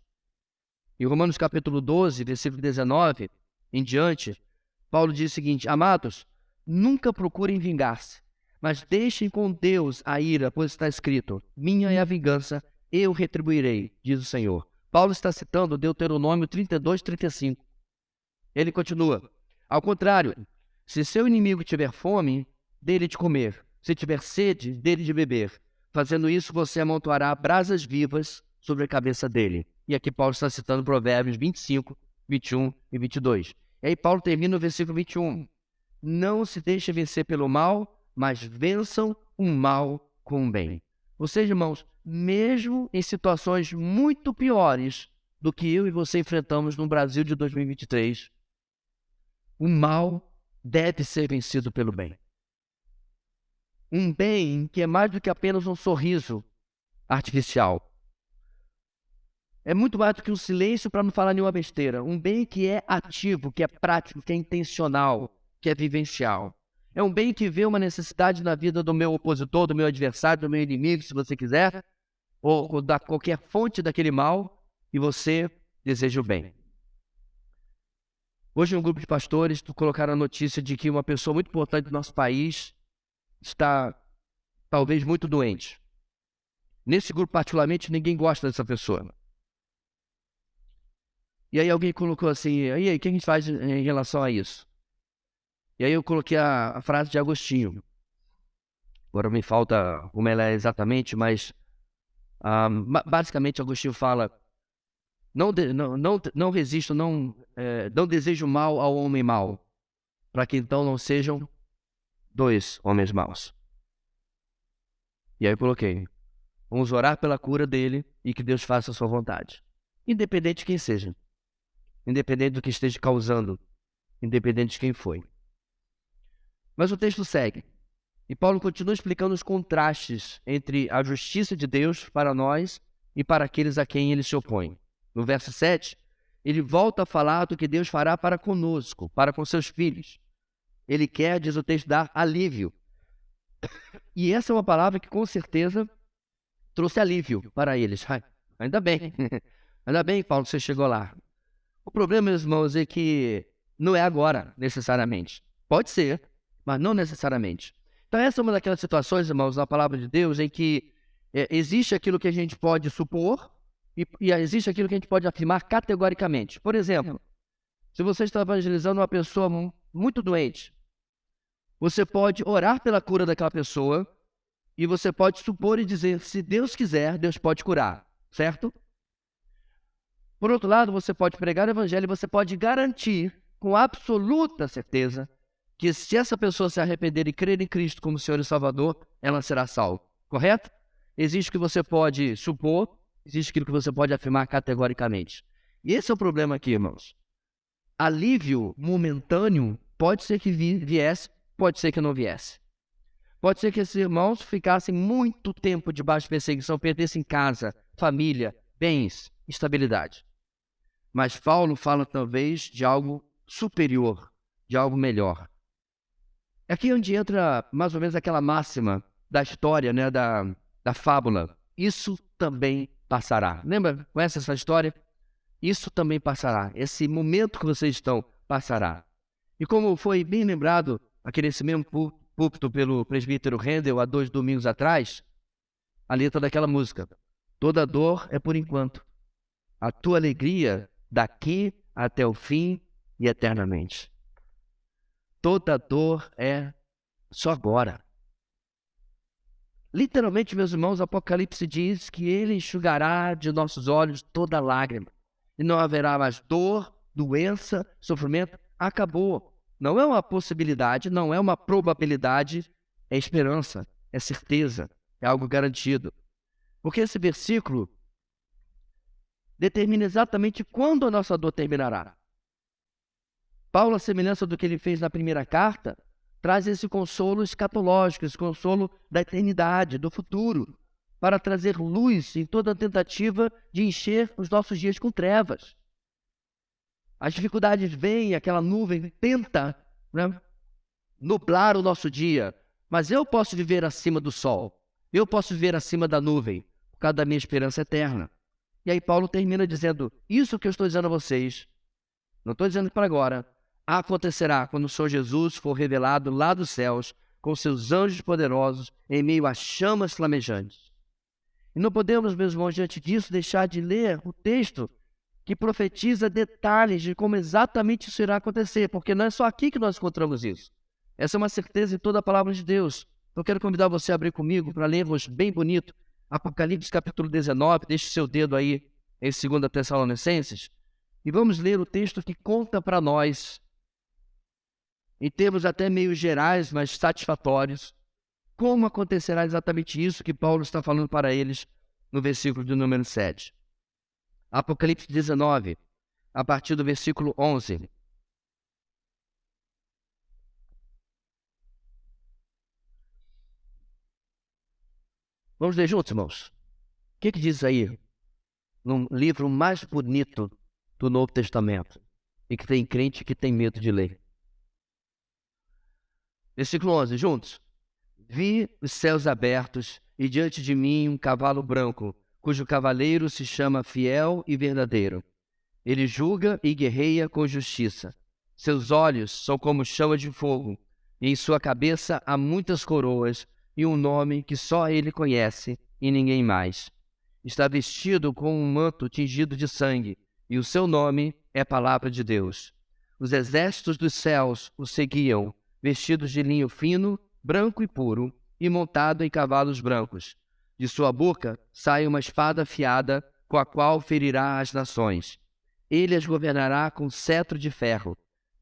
Em Romanos capítulo 12, versículo 19 em diante, Paulo diz o seguinte: amados, nunca procurem vingar-se, mas deixem com Deus a ira, pois está escrito, minha é a vingança, eu retribuirei, diz o Senhor. Paulo está citando Deuteronômio 32, 35. Ele continua, ao contrário, se seu inimigo tiver fome, dê-lhe de comer, se tiver sede, dê-lhe de beber. Fazendo isso, você amontoará brasas vivas sobre a cabeça dele. E aqui Paulo está citando Provérbios 25, 21 e 22. E aí Paulo termina no versículo 21. Não se deixe vencer pelo mal, mas vençam o mal com o bem. Ou seja, irmãos, mesmo em situações muito piores do que eu e você enfrentamos no Brasil de 2023, o mal deve ser vencido pelo bem. Um bem que é mais do que apenas um sorriso artificial. É muito mais do que um silêncio para não falar nenhuma besteira. Um bem que é ativo, que é prático, que é intencional, que é vivencial. É um bem que vê uma necessidade na vida do meu opositor, do meu adversário, do meu inimigo, se você quiser, ou da qualquer fonte daquele mal, e você deseja o bem. Hoje, um grupo de pastores colocaram a notícia de que uma pessoa muito importante do nosso país está, talvez, muito doente. Nesse grupo, particularmente, ninguém gosta dessa pessoa. E aí alguém colocou assim, e aí, o que a gente faz em relação a isso? E aí eu coloquei a frase de Agostinho. Agora me falta como ela é exatamente, mas basicamente Agostinho fala, não resisto, não desejo mal ao homem mau, para que então não sejam dois homens maus. E aí eu coloquei, vamos orar pela cura dele e que Deus faça a sua vontade. Independente de quem seja. Independente do que esteja causando. Independente de quem foi. Mas o texto segue. E Paulo continua explicando os contrastes entre a justiça de Deus para nós e para aqueles a quem ele se opõe. No verso 7, ele volta a falar do que Deus fará para conosco, para com seus filhos. Ele quer, diz o texto, dar alívio. E essa é uma palavra que com certeza trouxe alívio para eles. Ainda bem. Ainda bem, Paulo, você chegou lá. O problema, meus irmãos, é que não é agora, necessariamente. Pode ser, mas não necessariamente. Então essa é uma daquelas situações, irmãos, na palavra de Deus, em que existe aquilo que a gente pode supor e existe aquilo que a gente pode afirmar categoricamente. Por exemplo, se você está evangelizando uma pessoa muito doente, você pode orar pela cura daquela pessoa e você pode supor e dizer, se Deus quiser, Deus pode curar, certo? Por outro lado, você pode pregar o evangelho e você pode garantir com absoluta certeza que se essa pessoa se arrepender e crer em Cristo como Senhor e Salvador, ela será salva. Correto? Existe o que você pode supor, existe aquilo que você pode afirmar categoricamente. E esse é o problema aqui, irmãos. Alívio momentâneo pode ser que viesse, pode ser que não viesse. Pode ser que esses irmãos ficassem muito tempo debaixo de perseguição, perdessem casa, família, bens, estabilidade. Mas Paulo fala talvez de algo superior, de algo melhor. Aqui é onde entra mais ou menos aquela máxima da história, né, da fábula. Isso também passará. Lembra? Conhece essa história? Isso também passará. Esse momento que vocês estão, passará. E como foi bem lembrado aqui nesse mesmo púlpito pelo presbítero Rendel há 2 domingos atrás, a letra daquela música. Toda dor é por enquanto. A tua alegria daqui até o fim e eternamente. Toda dor é só agora. Literalmente, meus irmãos, o Apocalipse diz que ele enxugará de nossos olhos toda lágrima. E não haverá mais dor, doença, sofrimento. Acabou. Não é uma possibilidade, não é uma probabilidade, é esperança, é certeza, é algo garantido. Porque esse versículo determina exatamente quando a nossa dor terminará. Paulo, à semelhança do que ele fez na primeira carta, traz esse consolo escatológico, esse consolo da eternidade, do futuro, para trazer luz em toda a tentativa de encher os nossos dias com trevas. As dificuldades vêm, aquela nuvem tenta, né, nublar o nosso dia, mas eu posso viver acima do sol, eu posso viver acima da nuvem, por causa da minha esperança eterna. E aí Paulo termina dizendo, isso que eu estou dizendo a vocês, não estou dizendo para agora, acontecerá quando o Senhor Jesus for revelado lá dos céus, com seus anjos poderosos, em meio a chamas flamejantes. E não podemos, meus irmãos, diante disso, deixar de ler o texto que profetiza detalhes de como exatamente isso irá acontecer, porque não é só aqui que nós encontramos isso. Essa é uma certeza em toda a palavra de Deus. Eu quero convidar você a abrir comigo para lermos bem bonito Apocalipse capítulo 19, deixe seu dedo aí em 2 Tessalonicenses, e vamos ler o texto que conta para nós, em termos até meio gerais, mas satisfatórios, como acontecerá exatamente isso que Paulo está falando para eles no versículo de número 7. Apocalipse 19, a partir do versículo 11. Vamos ler juntos, irmãos? O que diz aí no livro mais bonito do Novo Testamento e que tem crente que tem medo de ler? Versículo 11, juntos. Vi os céus abertos e diante de mim um cavalo branco, cujo cavaleiro se chama Fiel e Verdadeiro. Ele julga e guerreia com justiça. Seus olhos são como chama de fogo, e em sua cabeça há muitas coroas e um nome que só ele conhece e ninguém mais. Está vestido com um manto tingido de sangue, e o seu nome é Palavra de Deus. Os exércitos dos céus o seguiam, vestidos de linho fino, branco e puro, e montado em cavalos brancos. De sua boca sai uma espada afiada, com a qual ferirá as nações. Ele as governará com cetro de ferro.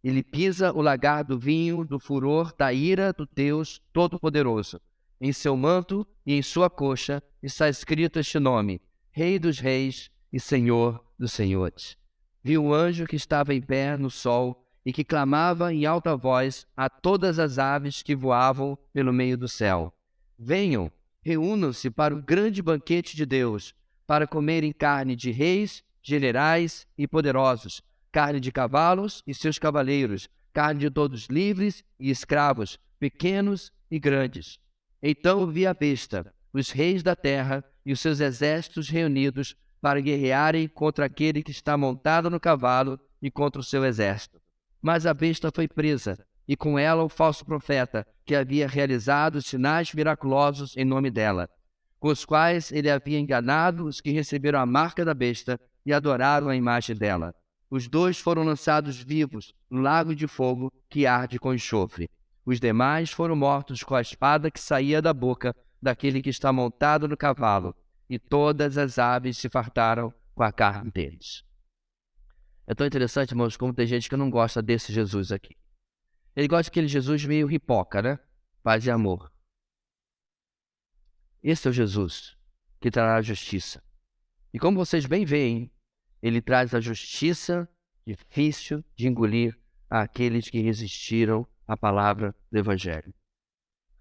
Ele pisa o lagar do vinho do furor da ira do Deus Todo-Poderoso. Em seu manto e em sua coxa está escrito este nome: Rei dos Reis e Senhor dos Senhores. Vi um anjo que estava em pé no sol e que clamava em alta voz a todas as aves que voavam pelo meio do céu: venham, reúnam-se para o grande banquete de Deus, para comerem carne de reis, generais e poderosos, carne de cavalos e seus cavaleiros, carne de todos livres e escravos, pequenos e grandes. Então vi a besta, os reis da terra e os seus exércitos reunidos para guerrearem contra aquele que está montado no cavalo e contra o seu exército. Mas a besta foi presa, e com ela o falso profeta, que havia realizado sinais miraculosos em nome dela, com os quais ele havia enganado os que receberam a marca da besta e adoraram a imagem dela. Os dois foram lançados vivos no lago de fogo que arde com enxofre. Os demais foram mortos com a espada que saía da boca daquele que está montado no cavalo, e todas as aves se fartaram com a carne deles. É tão interessante, irmãos, como tem gente que não gosta desse Jesus aqui. Ele gosta daquele Jesus meio ripoca, né? Paz e amor. Esse é o Jesus que trará a justiça. E como vocês bem veem, ele traz a justiça difícil de engolir àqueles que resistiram à palavra do Evangelho.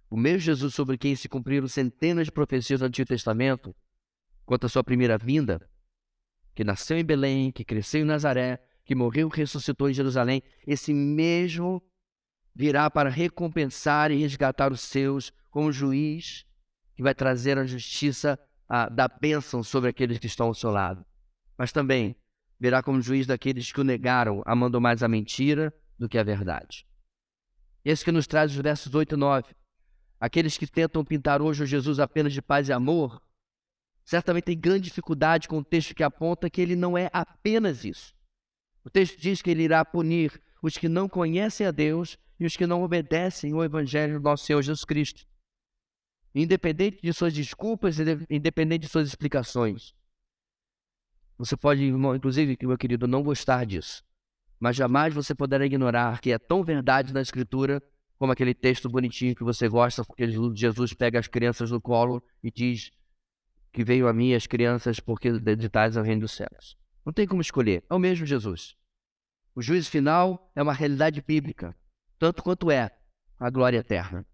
O mesmo Jesus sobre quem se cumpriram centenas de profecias do Antigo Testamento, quanto à sua primeira vinda, que nasceu em Belém, que cresceu em Nazaré, que morreu e ressuscitou em Jerusalém, esse mesmo virá para recompensar e resgatar os seus como juiz que vai trazer a justiça da bênção sobre aqueles que estão ao seu lado. Mas também virá como juiz daqueles que o negaram, amando mais a mentira do que a verdade. Esse que nos traz os versos 8 e 9. Aqueles que tentam pintar hoje o Jesus apenas de paz e amor, certamente têm grande dificuldade com o texto que aponta que ele não é apenas isso. O texto diz que ele irá punir os que não conhecem a Deus e os que não obedecem ao Evangelho do nosso Senhor Jesus Cristo. Independente de suas desculpas, independente de suas explicações. Você pode, inclusive, meu querido, não gostar disso. Mas jamais você poderá ignorar que é tão verdade na Escritura como aquele texto bonitinho que você gosta, porque Jesus pega as crianças no colo e diz que veio a mim as crianças porque de tais é o reino dos céus. Não tem como escolher, é o mesmo Jesus. O juízo final é uma realidade bíblica, tanto quanto é a glória eterna.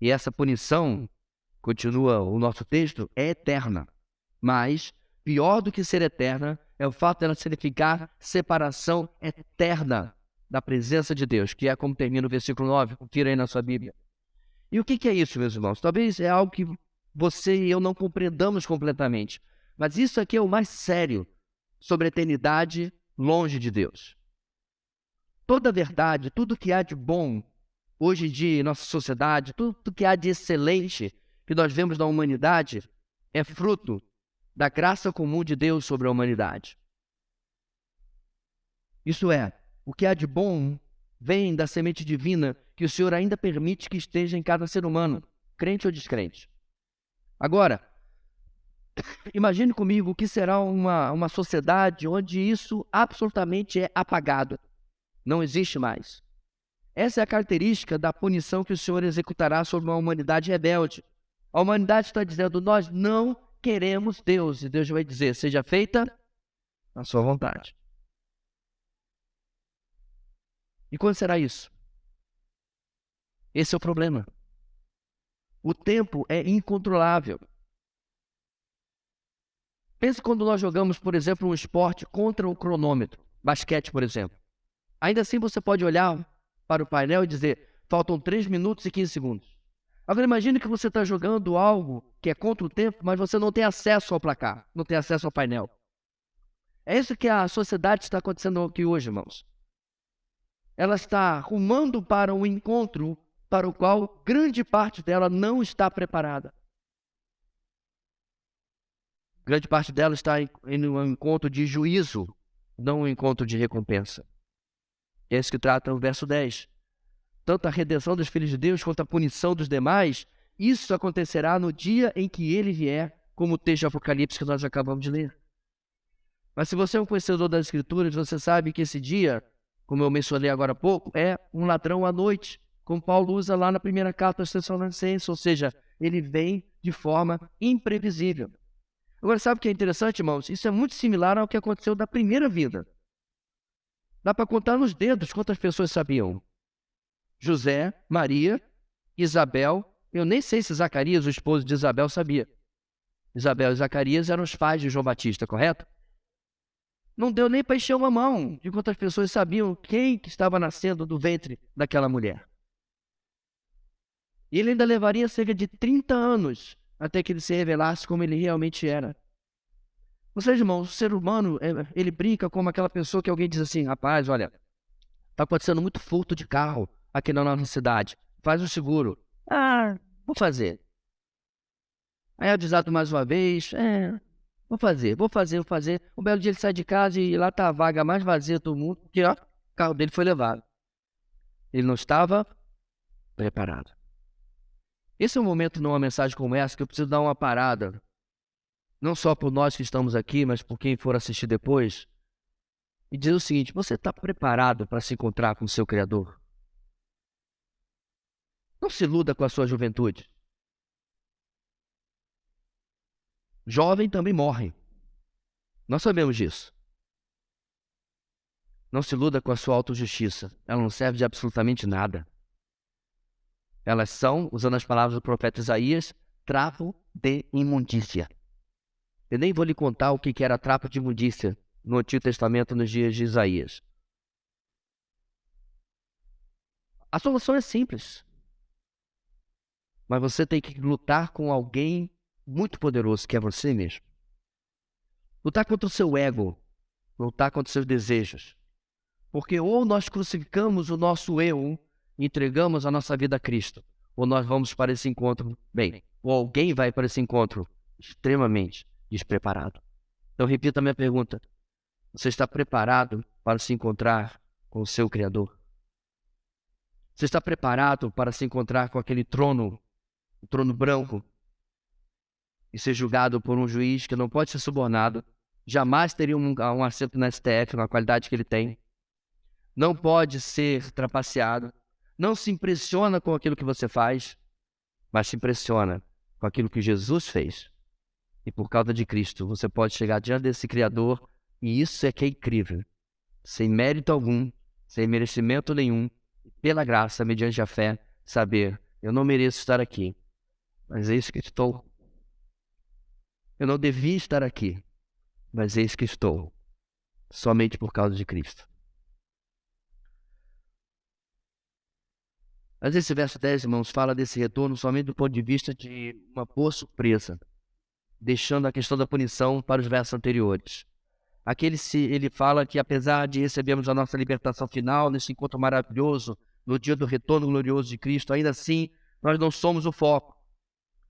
E essa punição, continua o nosso texto, é eterna. Mas, pior do que ser eterna, é o fato dela significar separação eterna da presença de Deus, que é como termina o versículo 9, confira aí na sua Bíblia. E o que é isso, meus irmãos? Talvez é algo que você e eu não compreendamos completamente, mas isso aqui é o mais sério sobre a eternidade longe de Deus. Toda a verdade, tudo que há de bom hoje em dia em nossa sociedade, tudo que há de excelente que nós vemos na humanidade é fruto da graça comum de Deus sobre a humanidade. Isso é, o que há de bom vem da semente divina que o Senhor ainda permite que esteja em cada ser humano, crente ou descrente. Agora, imagine comigo o que será uma sociedade onde isso absolutamente é apagado. Não existe mais. Essa é a característica da punição que o Senhor executará sobre uma humanidade rebelde. A humanidade está dizendo, nós não queremos Deus. E Deus vai dizer, seja feita a sua vontade. E quando será isso? Esse é o problema. O tempo é incontrolável. Pense quando nós jogamos, por exemplo, um esporte contra o cronômetro. Basquete, por exemplo. Ainda assim você pode olhar para o painel e dizer, faltam 3 minutos e 15 segundos. Agora imagine que você está jogando algo que é contra o tempo, mas você não tem acesso ao placar, não tem acesso ao painel. É isso que a sociedade está acontecendo aqui hoje, irmãos. Ela está rumando para um encontro para o qual grande parte dela não está preparada. Grande parte dela está em um encontro de juízo, não um encontro de recompensa. É isso que trata o verso 10. Tanto a redenção dos filhos de Deus quanto a punição dos demais, isso acontecerá no dia em que ele vier, como o texto de Apocalipse que nós acabamos de ler. Mas se você é um conhecedor das Escrituras, você sabe que esse dia, como eu mencionei agora há pouco, é um ladrão à noite, como Paulo usa lá na primeira carta aos Tessalonicenses, ou seja, ele vem de forma imprevisível. Agora, sabe o que é interessante, irmãos? Isso é muito similar ao que aconteceu da primeira vinda. Dá para contar nos dedos quantas pessoas sabiam. José, Maria, Isabel, eu nem sei se Zacarias, o esposo de Isabel, sabia. Isabel e Zacarias eram os pais de João Batista, correto? Não deu nem para encher uma mão de quantas pessoas sabiam quem que estava nascendo do ventre daquela mulher. E ele ainda levaria cerca de 30 anos até que ele se revelasse como ele realmente era. Vocês, irmãos, o ser humano, ele brinca como aquela pessoa que alguém diz assim, rapaz, olha, está acontecendo muito furto de carro aqui na nossa cidade, faz o seguro. Ah, vou fazer. Aí é avisado mais uma vez, vou fazer. Um belo dia ele sai de casa e lá está a vaga mais vazia do mundo, porque ó, o carro dele foi levado. Ele não estava preparado. Esse é um momento numa mensagem como essa que eu preciso dar uma parada, não só por nós que estamos aqui, mas por quem for assistir depois, e dizer o seguinte, você está preparado para se encontrar com o seu Criador? Não se iluda com a sua juventude. Jovem também morre. Nós sabemos disso. Não se iluda com a sua autojustiça. Ela não serve de absolutamente nada. Elas são, usando as palavras do profeta Isaías, trapo de imundícia. Eu nem vou lhe contar o que era trapo de imundícia no Antigo Testamento nos dias de Isaías. A solução é simples. Mas você tem que lutar com alguém muito poderoso, que é você mesmo. Lutar contra o seu ego. Lutar contra os seus desejos. Porque ou nós crucificamos o nosso eu e entregamos a nossa vida a Cristo, ou nós vamos para esse encontro, bem, ou alguém vai para esse encontro extremamente despreparado. Então, repita a minha pergunta. Você está preparado para se encontrar com o seu Criador? Você está preparado para se encontrar com aquele trono, o trono branco, e ser julgado por um juiz que não pode ser subornado, jamais teria um assento na STF, na qualidade que ele tem, não pode ser trapaceado, não se impressiona com aquilo que você faz, mas se impressiona com aquilo que Jesus fez. E por causa de Cristo, você pode chegar diante desse Criador, e isso é que é incrível, sem mérito algum, sem merecimento nenhum, pela graça, mediante a fé, saber, eu não mereço estar aqui, mas eis que estou. Eu não devia estar aqui, mas eis que estou, somente por causa de Cristo. Mas esse verso 10, irmãos, fala desse retorno somente do ponto de vista de uma boa surpresa, deixando a questão da punição para os versos anteriores. Aqui ele fala que apesar de recebermos a nossa libertação final, nesse encontro maravilhoso, no dia do retorno glorioso de Cristo, ainda assim, nós não somos o foco.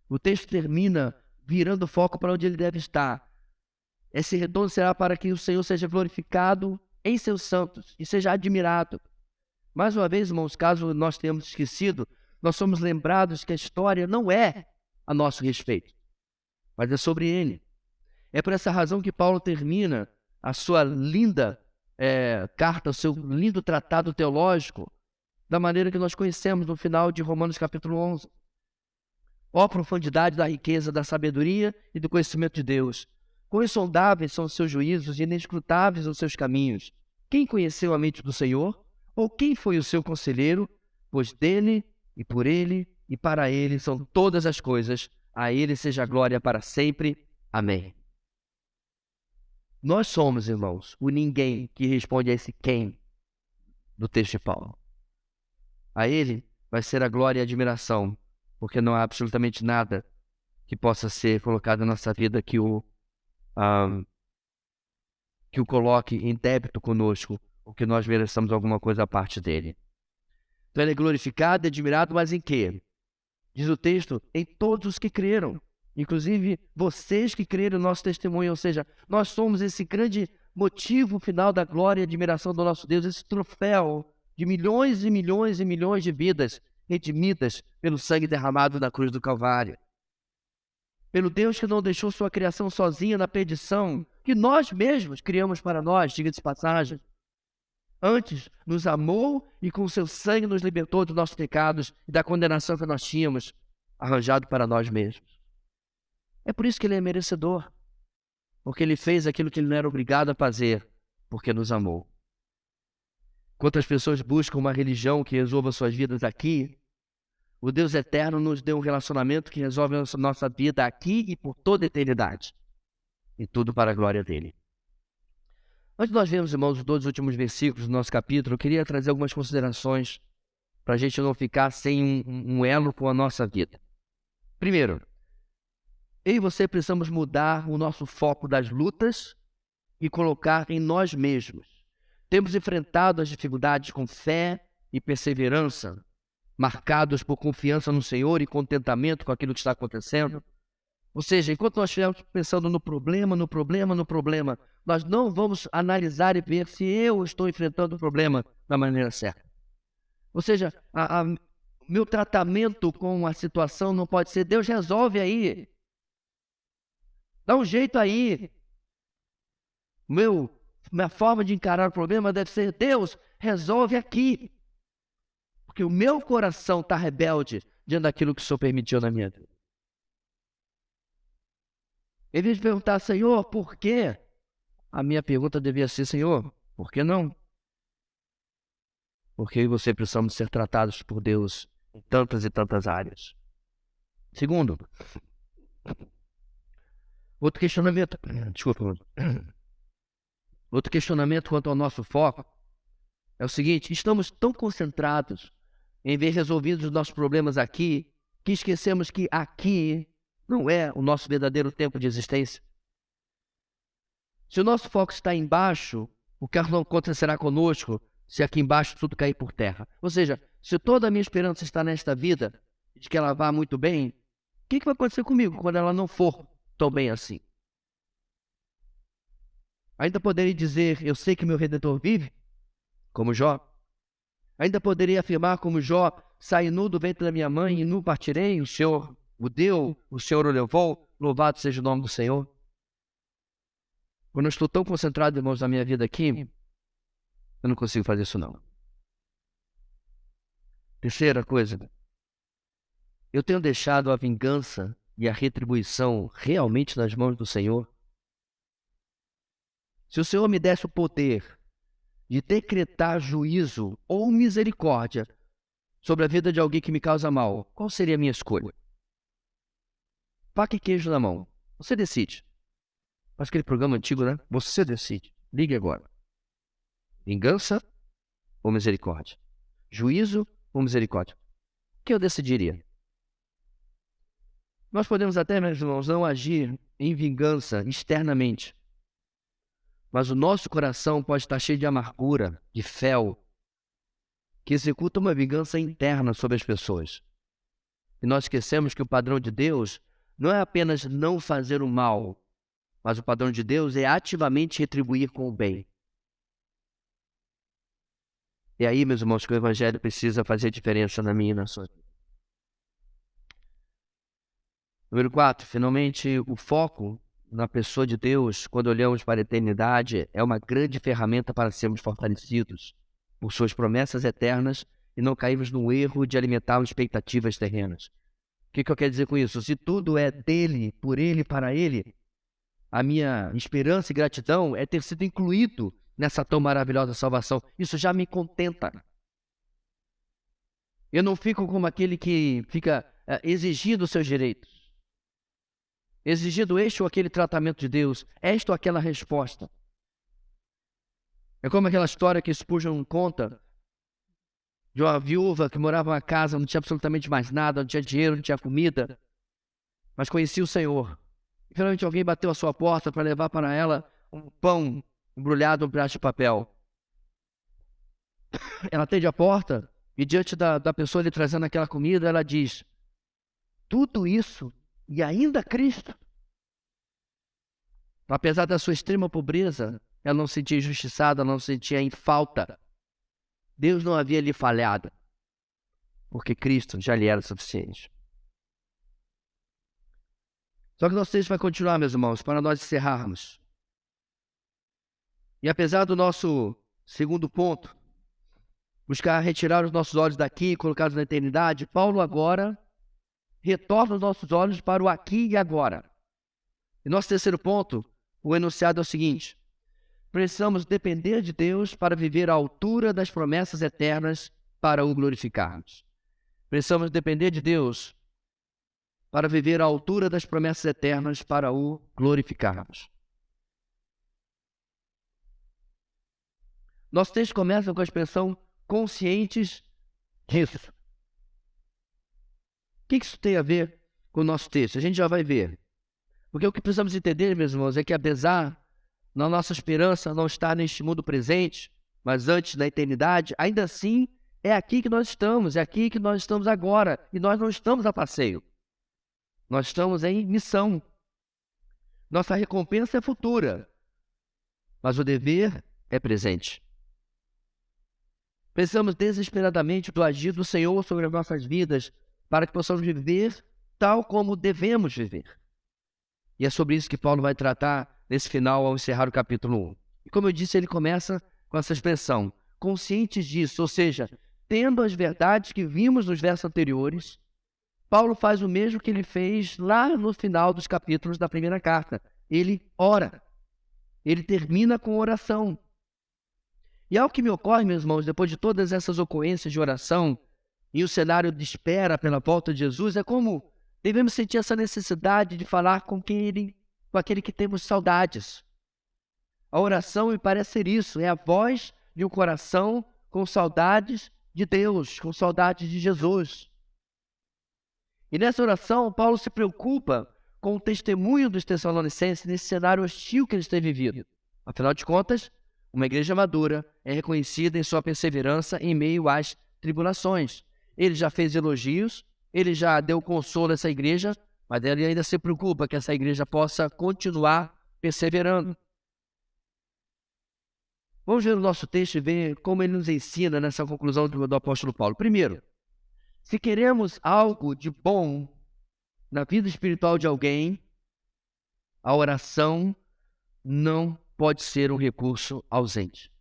O texto termina virando o foco para onde ele deve estar. Esse retorno será para que o Senhor seja glorificado em seus santos e seja admirado. Mais uma vez, irmãos, caso nós tenhamos esquecido, nós somos lembrados que a história não é a nosso respeito, mas é sobre ele. É por essa razão que Paulo termina a sua linda carta, o seu lindo tratado teológico, da maneira que nós conhecemos no final de Romanos capítulo 11. Ó profundidade da riqueza, da sabedoria e do conhecimento de Deus! Quão insondáveis são os seus juízos e inescrutáveis os seus caminhos! Quem conheceu a mente do Senhor? Ou quem foi o seu conselheiro? Pois dele, e por ele, e para ele são todas as coisas. A ele seja a glória para sempre. Amém. Nós somos, irmãos, o ninguém que responde a esse quem do texto de Paulo. A ele vai ser a glória e a admiração, porque não há absolutamente nada que possa ser colocado na nossa vida que o coloque em débito conosco, ou que nós mereçamos alguma coisa à parte dele. Então ele é glorificado e admirado, mas em quê? Diz o texto, em todos os que creram, inclusive vocês que creram no nosso testemunho, ou seja, nós somos esse grande motivo final da glória e admiração do nosso Deus, esse troféu de milhões e milhões e milhões de vidas redimidas pelo sangue derramado na cruz do Calvário. Pelo Deus que não deixou sua criação sozinha na perdição, que nós mesmos criamos para nós, diga de passagem. Antes, nos amou e com seu sangue nos libertou dos nossos pecados e da condenação que nós tínhamos arranjado para nós mesmos. É por isso que ele é merecedor, porque ele fez aquilo que ele não era obrigado a fazer, porque nos amou. Quantas pessoas buscam uma religião que resolva suas vidas aqui, o Deus eterno nos deu um relacionamento que resolve a nossa vida aqui e por toda a eternidade. E tudo para a glória dele. Antes de nós vermos, irmãos, os dois últimos versículos do nosso capítulo, eu queria trazer algumas considerações para a gente não ficar sem um elo com a nossa vida. Primeiro, eu e você precisamos mudar o nosso foco das lutas e colocar em nós mesmos. Temos enfrentado as dificuldades com fé e perseverança, marcados por confiança no Senhor e contentamento com aquilo que está acontecendo. Ou seja, enquanto nós estivermos pensando no problema, nós não vamos analisar e ver se eu estou enfrentando o problema da maneira certa. Ou seja, meu tratamento com a situação não pode ser, Deus resolve aí. Dá um jeito aí. Minha forma de encarar o problema deve ser, Deus, resolve aqui. Porque o meu coração está rebelde diante daquilo que o Senhor permitiu na minha vida. Em vez de perguntar, Senhor, por quê? A minha pergunta devia ser, Senhor, por que não? Porque eu e você precisamos ser tratados por Deus em tantas e tantas áreas. Segundo, outro questionamento quanto ao nosso foco é o seguinte: estamos tão concentrados em ver resolvidos os nossos problemas aqui, que esquecemos que aqui não é o nosso verdadeiro tempo de existência. Se o nosso foco está embaixo, o que não acontecerá conosco se aqui embaixo tudo cair por terra? Ou seja, se toda a minha esperança está nesta vida, de que ela vá muito bem, o que vai acontecer comigo quando ela não for tão bem assim? Ainda poderia dizer, eu sei que meu Redentor vive, como Jó. Ainda poderia afirmar como Jó, saí nu do ventre da minha mãe e nu partirei, o Senhor o deu, o Senhor o levou, louvado seja o nome do Senhor. Quando eu estou tão concentrado, irmãos, na minha vida aqui, eu não consigo fazer isso não. Terceira coisa, eu tenho deixado a vingança e a retribuição realmente nas mãos do Senhor? Se o Senhor me desse o poder de decretar juízo ou misericórdia sobre a vida de alguém que me causa mal, qual seria a minha escolha? Faca e queijo na mão. Você decide. Faz aquele programa antigo, né? Você decide. Ligue agora. Vingança ou misericórdia? Juízo ou misericórdia? O que eu decidiria? Nós podemos até, meus irmãos, não agir em vingança externamente. Mas o nosso coração pode estar cheio de amargura, de fel, que executa uma vingança interna sobre as pessoas. E nós esquecemos que o padrão de Deus não é apenas não fazer o mal, mas o padrão de Deus é ativamente retribuir com o bem. E aí, meus irmãos, que o Evangelho precisa fazer diferença na minha e na sua vida. Número 4, finalmente, o foco na pessoa de Deus, quando olhamos para a eternidade, é uma grande ferramenta para sermos fortalecidos por suas promessas eternas e não cairmos no erro de alimentar expectativas terrenas. O que eu quero dizer com isso? Se tudo é dele, por ele, para ele, a minha esperança e gratidão é ter sido incluído nessa tão maravilhosa salvação. Isso já me contenta. Eu não fico como aquele que fica exigindo os seus direitos. Exigindo este ou aquele tratamento de Deus, esta ou aquela resposta. É como aquela história que Spurgeon conta de uma viúva que morava numa casa, não tinha absolutamente mais nada, não tinha dinheiro, não tinha comida, mas conhecia o Senhor. E finalmente alguém bateu a sua porta para levar para ela um pão embrulhado num pedaço de papel. Ela atende a porta e diante da pessoa lhe trazendo aquela comida, ela diz, tudo isso e ainda Cristo. Apesar da sua extrema pobreza, ela não se sentia injustiçada, ela não se sentia em falta. Deus não havia lhe falhado, porque Cristo já lhe era suficiente. Só que nosso texto vai continuar, meus irmãos, para nós encerrarmos. E apesar do nosso segundo ponto, buscar retirar os nossos olhos daqui e colocá-los na eternidade, Paulo agora retorna os nossos olhos para o aqui e agora. E nosso terceiro ponto, o enunciado é o seguinte: precisamos depender de Deus para viver à altura das promessas eternas para o glorificarmos. Precisamos depender de Deus para viver à altura das promessas eternas para o glorificarmos. Nosso texto começa com a expressão conscientes disso. O que isso tem a ver com o nosso texto? A gente já vai ver. Porque o que precisamos entender, meus irmãos, é que apesar da nossa esperança não estar neste mundo presente, mas antes da eternidade, ainda assim é aqui que nós estamos, é aqui que nós estamos agora, e nós não estamos a passeio. Nós estamos em missão. Nossa recompensa é futura, mas o dever é presente. Precisamos desesperadamente do agir do Senhor sobre as nossas vidas para que possamos viver tal como devemos viver. E é sobre isso que Paulo vai tratar nesse final ao encerrar o capítulo 1. E como eu disse, ele começa com essa expressão, conscientes disso, ou seja, tendo as verdades que vimos nos versos anteriores, Paulo faz o mesmo que ele fez lá no final dos capítulos da primeira carta. Ele ora. Ele termina com oração. E algo que me ocorre, meus irmãos, depois de todas essas ocorrências de oração e o cenário de espera pela volta de Jesus, é como devemos sentir essa necessidade de falar com aquele que temos saudades. A oração me parece ser isso, é a voz de um coração com saudades de Deus, com saudades de Jesus. E nessa oração, Paulo se preocupa com o testemunho dos Tessalonicenses nesse cenário hostil que eles têm vivido. Afinal de contas, uma igreja madura é reconhecida em sua perseverança em meio às tribulações. Ele já fez elogios Ele já deu consolo a essa igreja, mas ele ainda se preocupa que essa igreja possa continuar perseverando. Vamos ver o nosso texto e ver como ele nos ensina nessa conclusão do apóstolo Paulo. Primeiro, se queremos algo de bom na vida espiritual de alguém, a oração não pode ser um recurso ausente.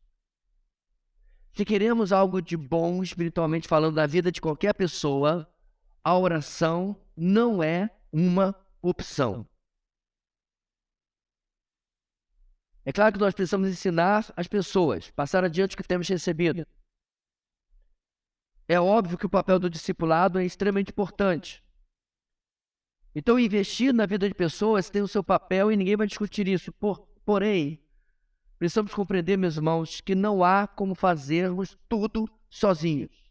Se queremos algo de bom espiritualmente falando na vida de qualquer pessoa, a oração não é uma opção. É claro que nós precisamos ensinar as pessoas, passar adiante o que temos recebido. É óbvio que o papel do discipulado é extremamente importante. Então, investir na vida de pessoas tem o seu papel e ninguém vai discutir isso. Porém, precisamos compreender, meus irmãos, que não há como fazermos tudo sozinhos.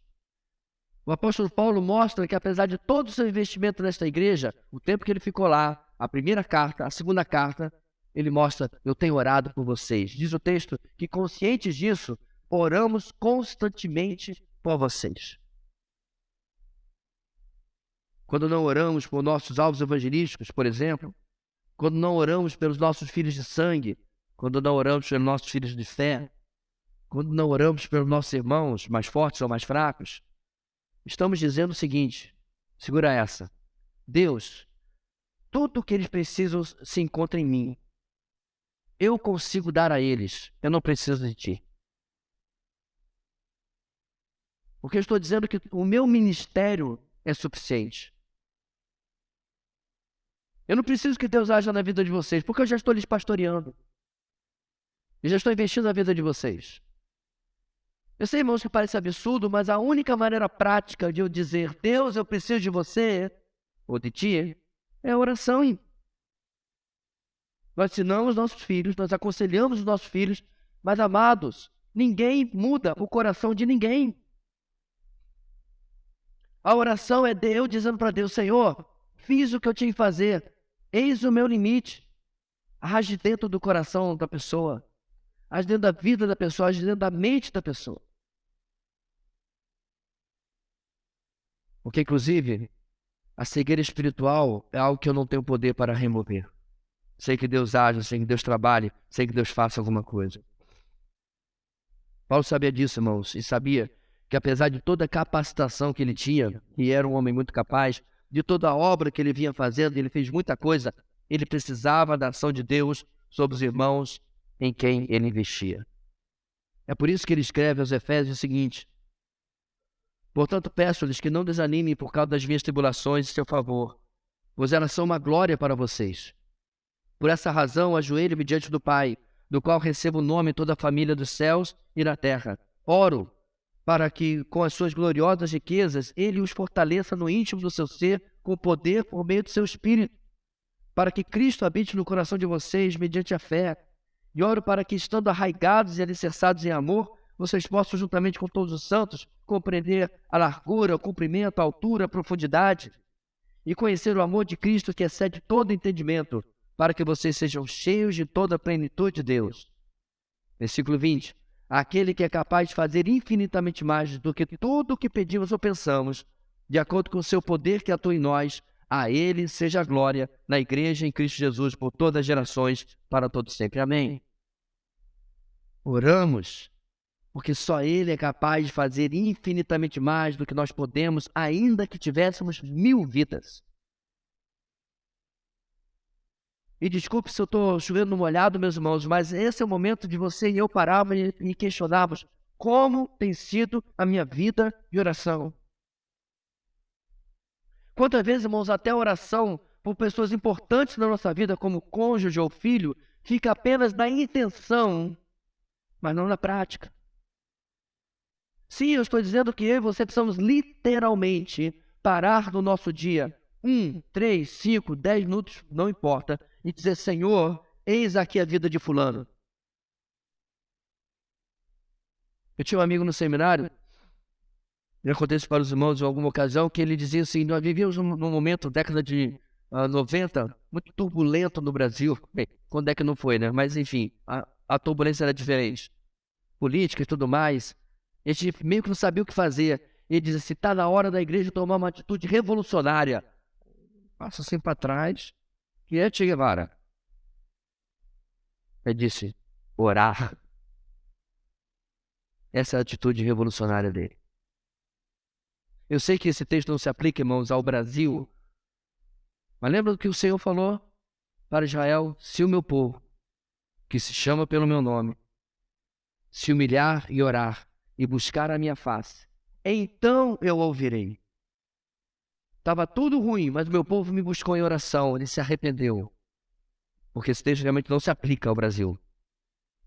O apóstolo Paulo mostra que, apesar de todo o seu investimento nesta igreja, o tempo que ele ficou lá, a primeira carta, a segunda carta, ele mostra: eu tenho orado por vocês. Diz o texto que, conscientes disso, oramos constantemente por vocês. Quando não oramos por nossos alvos evangelísticos, por exemplo, quando não oramos pelos nossos filhos de sangue, quando não oramos pelos nossos filhos de fé, quando não oramos pelos nossos irmãos mais fortes ou mais fracos, estamos dizendo o seguinte: segura essa, Deus, tudo o que eles precisam se encontra em mim. Eu consigo dar a eles, eu não preciso de ti. Porque eu estou dizendo que o meu ministério é suficiente. Eu não preciso que Deus haja na vida de vocês, porque eu já estou lhes pastoreando. Eu já estou investindo na vida de vocês. Eu sei, irmãos, que parece absurdo, mas a única maneira prática de eu dizer: Deus, eu preciso de você, ou de ti, é a oração. Nós ensinamos nossos filhos, nós aconselhamos os nossos filhos, mas, amados, ninguém muda o coração de ninguém. A oração é eu dizendo para Deus: Senhor, fiz o que eu tinha que fazer, eis o meu limite. Age dentro do coração da pessoa, age dentro da vida da pessoa, age dentro da mente da pessoa. Porque, inclusive, a cegueira espiritual é algo que eu não tenho poder para remover. Sei que Deus age, sei que Deus trabalhe, sei que Deus faça alguma coisa. Paulo sabia disso, irmãos, e sabia que, apesar de toda a capacitação que ele tinha, e era um homem muito capaz, de toda a obra que ele vinha fazendo, ele fez muita coisa, ele precisava da ação de Deus sobre os irmãos em quem ele investia. É por isso que ele escreve aos Efésios o seguinte: portanto, peço-lhes que não desanimem por causa das minhas tribulações em seu favor, pois elas são uma glória para vocês. Por essa razão, ajoelho-me diante do Pai, do qual recebo o nome toda a família dos céus e da terra. Oro para que, com as suas gloriosas riquezas, Ele os fortaleça no íntimo do seu ser, com poder por meio do seu Espírito, para que Cristo habite no coração de vocês mediante a fé. E oro para que, estando arraigados e alicerçados em amor, vocês possam, juntamente com todos os santos, compreender a largura, o comprimento, a altura, a profundidade, e conhecer o amor de Cristo que excede todo entendimento, para que vocês sejam cheios de toda a plenitude de Deus. Versículo 20. Aquele que é capaz de fazer infinitamente mais do que tudo o que pedimos ou pensamos, de acordo com o seu poder que atua em nós, a Ele seja a glória na igreja em Cristo Jesus por todas as gerações, para todos sempre. Amém. Oramos, porque só Ele é capaz de fazer infinitamente mais do que nós podemos, ainda que tivéssemos 1000 vidas. E desculpe se eu estou chovendo no molhado, meus irmãos, mas esse é o momento de você e eu pararmos e questionarmos como tem sido a minha vida de oração. Quantas vezes, irmãos, até a oração por pessoas importantes na nossa vida, como cônjuge ou filho, fica apenas na intenção, mas não na prática. Sim, eu estou dizendo que eu e você precisamos literalmente parar no nosso dia 1, 3, 5, 10 minutos, não importa, e dizer: Senhor, eis aqui a vida de fulano. Eu tinha um amigo no seminário, já contei isso para os irmãos em alguma ocasião, que ele dizia assim: nós vivíamos num momento, década de 90, muito turbulento no Brasil. Bem, quando é que não foi, né? Mas enfim, a turbulência era diferente. Política e tudo mais. A gente meio que não sabia o que fazer. Ele diz assim, está na hora da igreja tomar uma atitude revolucionária. Passa assim para trás, que é Che Guevara. Ele disse, orar. Essa é a atitude revolucionária dele. Eu sei que esse texto não se aplica, irmãos, ao Brasil, mas lembra do que o Senhor falou para Israel? Se o meu povo, que se chama pelo meu nome, se humilhar e orar e buscar a minha face, então eu ouvirei. Estava tudo ruim, mas o meu povo me buscou em oração, ele se arrependeu. Porque esse texto realmente não se aplica ao Brasil.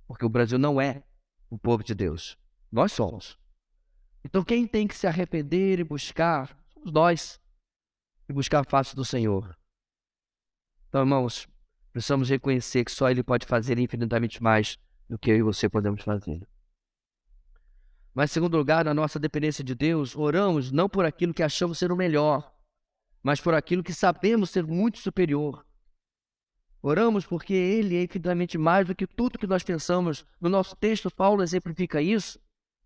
Porque o Brasil não é o povo de Deus. Nós somos. Então quem tem que se arrepender e buscar, somos nós. E buscar a face do Senhor. Então, irmãos, precisamos reconhecer que só Ele pode fazer infinitamente mais do que eu e você podemos fazer. Mas, em segundo lugar, na nossa dependência de Deus, oramos não por aquilo que achamos ser o melhor, mas por aquilo que sabemos ser muito superior. Oramos porque Ele é infinitamente mais do que tudo que nós pensamos. No nosso texto, Paulo exemplifica isso,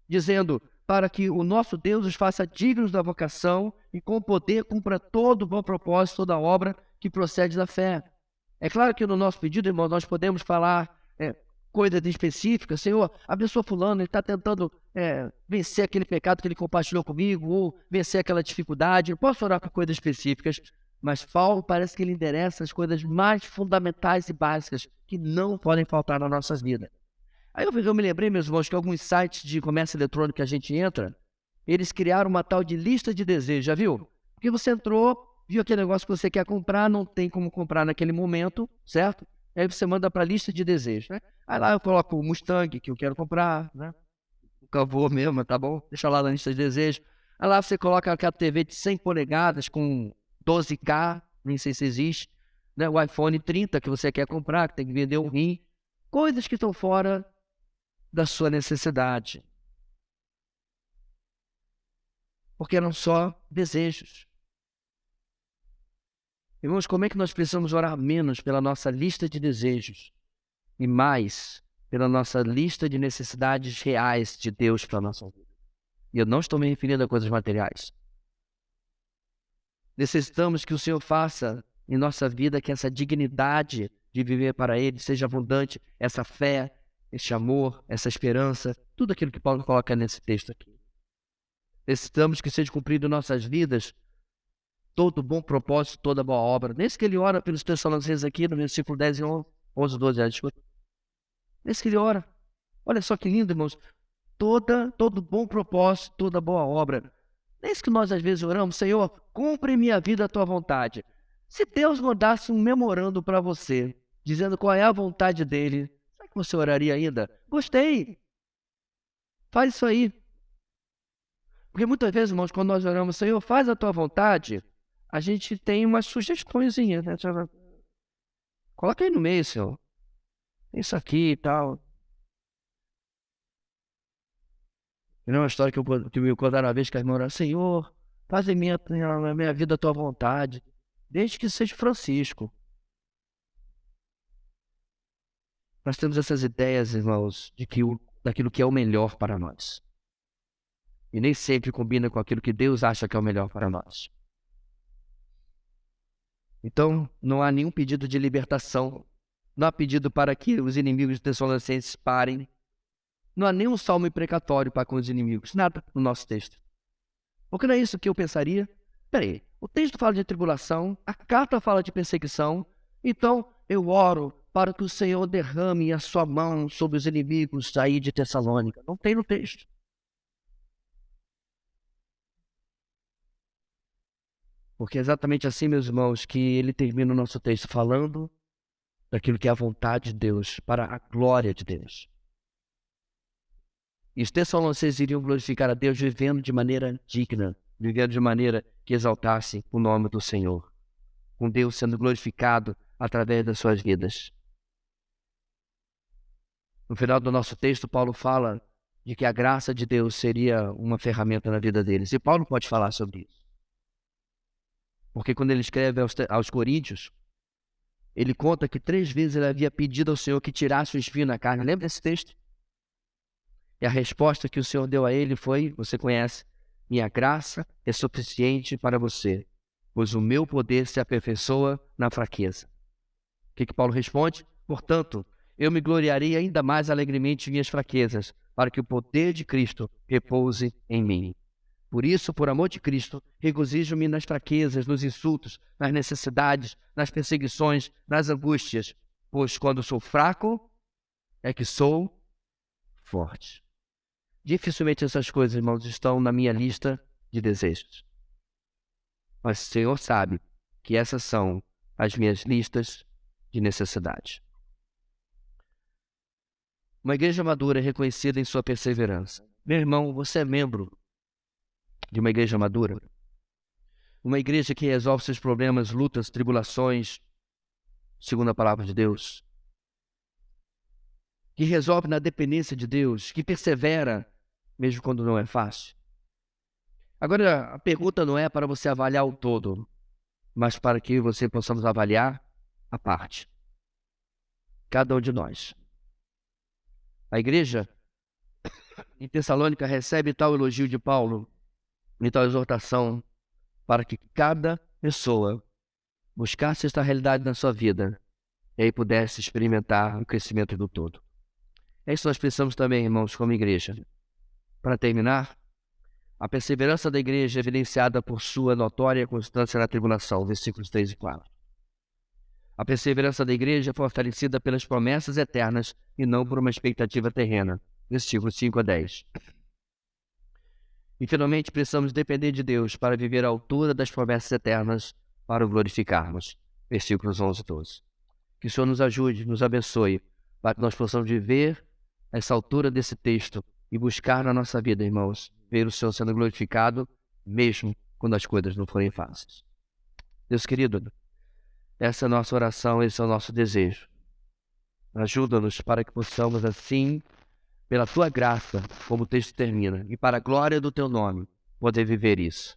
dizendo, para que o nosso Deus os faça dignos da vocação e com poder cumpra todo o bom propósito, toda a obra que procede da fé. É claro que no nosso pedido, irmão, nós podemos falar coisas específicas. Senhor, abençoa fulano, ele está tentando vencer aquele pecado que ele compartilhou comigo, ou vencer aquela dificuldade. Eu posso orar por coisas específicas, mas Paulo parece que ele endereça as coisas mais fundamentais e básicas que não podem faltar nas nossas vidas. Aí eu me lembrei, meus irmãos, que alguns sites de comércio eletrônico que a gente entra, eles criaram uma tal de lista de desejos, já viu? Porque você entrou, viu aquele negócio que você quer comprar, não tem como comprar naquele momento, certo? Aí você manda para a lista de desejos, né? Aí lá eu coloco o Mustang que eu quero comprar, né? O Cavô mesmo, tá bom? Deixa lá na lista de desejos. Aí lá você coloca aquela TV de 100 polegadas com 12K, nem sei se existe, né? O iPhone 30 que você quer comprar, que tem que vender um rim. Coisas que estão fora da sua necessidade. Porque eram só desejos. Irmãos, como é que nós precisamos orar menos pela nossa lista de desejos e mais pela nossa lista de necessidades reais de Deus para a nossa vida? E eu não estou me referindo a coisas materiais. Necessitamos que o Senhor faça em nossa vida que essa dignidade de viver para Ele seja abundante, essa fé, esse amor, essa esperança, tudo aquilo que Paulo coloca nesse texto aqui. Necessitamos que seja cumprido em nossas vidas todo bom propósito, toda boa obra. Nesse que ele ora pelos Tessalonicenses aqui, no versículo 10 e 11, 12, desculpa. Nesse que ele ora. Olha só que lindo, irmãos. Todo bom propósito, toda boa obra. Nesse que nós às vezes oramos, Senhor, cumpre em minha vida a tua vontade. Se Deus mandasse um memorando para você, dizendo qual é a vontade dele, será que você oraria ainda? Gostei. Faz isso aí. Porque muitas vezes, irmãos, quando nós oramos, Senhor, faz a tua vontade, a gente tem umas sugestõezinhas, né? Coloca aí no meio, Senhor. Isso aqui e tal. E não é uma história que me contaram uma vez que a irmã orou, Senhor, faz em minha vida a tua vontade, desde que seja Francisco. Nós temos essas ideias, irmãos, daquilo que é o melhor para nós. E nem sempre combina com aquilo que Deus acha que é o melhor para nós. Então, não há nenhum pedido de libertação. Não há pedido para que os inimigos de Tessalonicenses parem. Não há nenhum salmo imprecatório para com os inimigos. Nada no nosso texto. Porque não é isso que eu pensaria. Peraí, o texto fala de tribulação, a carta fala de perseguição. Então, eu oro para que o Senhor derrame a sua mão sobre os inimigos aí de Tessalônica. Não tem no texto. Porque é exatamente assim, meus irmãos, que ele termina o nosso texto falando daquilo que é a vontade de Deus, para a glória de Deus. E os Tessalonicenses iriam glorificar a Deus vivendo de maneira digna, vivendo de maneira que exaltasse o nome do Senhor, com Deus sendo glorificado através das suas vidas. No final do nosso texto, Paulo fala de que a graça de Deus seria uma ferramenta na vida deles. E Paulo pode falar sobre isso. Porque quando ele escreve aos Coríntios, ele conta que 3 vezes ele havia pedido ao Senhor que tirasse o espinho na carne. Lembra desse texto? E a resposta que o Senhor deu a ele foi, você conhece, Minha graça é suficiente para você, pois o meu poder se aperfeiçoa na fraqueza. O que Paulo responde? Portanto, eu me gloriarei ainda mais alegremente em minhas fraquezas, para que o poder de Cristo repouse em mim. Por isso, por amor de Cristo, regozijo-me nas fraquezas, nos insultos, nas necessidades, nas perseguições, nas angústias, pois quando sou fraco, é que sou forte. Dificilmente essas coisas, irmãos, estão na minha lista de desejos. Mas o Senhor sabe que essas são as minhas listas de necessidades. Uma igreja madura é reconhecida em sua perseverança. Meu irmão, você é membro de uma igreja madura? Uma igreja que resolve seus problemas, lutas, tribulações, segundo a palavra de Deus. Que resolve na dependência de Deus, que persevera, mesmo quando não é fácil. Agora, a pergunta não é para você avaliar o todo, mas para que você possamos avaliar a parte. Cada um de nós. A igreja em Tessalônica recebe tal elogio de Paulo e tal exortação para que cada pessoa buscasse esta realidade na sua vida e aí pudesse experimentar o crescimento do todo. É isso que nós precisamos também, irmãos, como igreja. Para terminar, a perseverança da igreja é evidenciada por sua notória constância na tribulação, versículos 3 e 4. A perseverança da igreja é fortalecida pelas promessas eternas e não por uma expectativa terrena, versículos 5 a 10. E finalmente precisamos depender de Deus para viver à altura das promessas eternas para o glorificarmos, versículos 11 e 12. Que o Senhor nos ajude, nos abençoe, para que nós possamos viver essa altura desse texto e buscar na nossa vida, irmãos, ver o Senhor sendo glorificado, mesmo quando as coisas não forem fáceis. Deus querido, essa é a nossa oração, esse é o nosso desejo. Ajuda-nos para que possamos assim, pela Tua graça, como o texto termina, e para a glória do Teu nome, poder viver isso.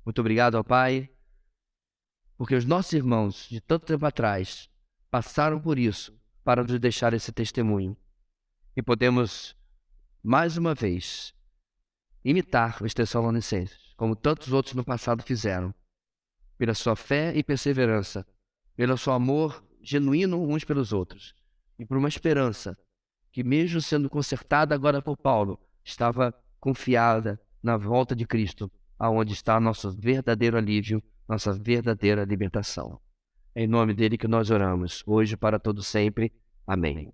Muito obrigado, ó Pai, porque os nossos irmãos, de tanto tempo atrás, passaram por isso para nos deixar esse testemunho. E podemos, mais uma vez, imitar os Tessalonicenses, como tantos outros no passado fizeram, pela sua fé e perseverança, pelo seu amor genuíno uns pelos outros, e por uma esperança que, mesmo sendo consertada agora por Paulo, estava confiada na volta de Cristo, aonde está nosso verdadeiro alívio, nossa verdadeira libertação. É em nome dele que nós oramos, hoje para todo sempre. Amém.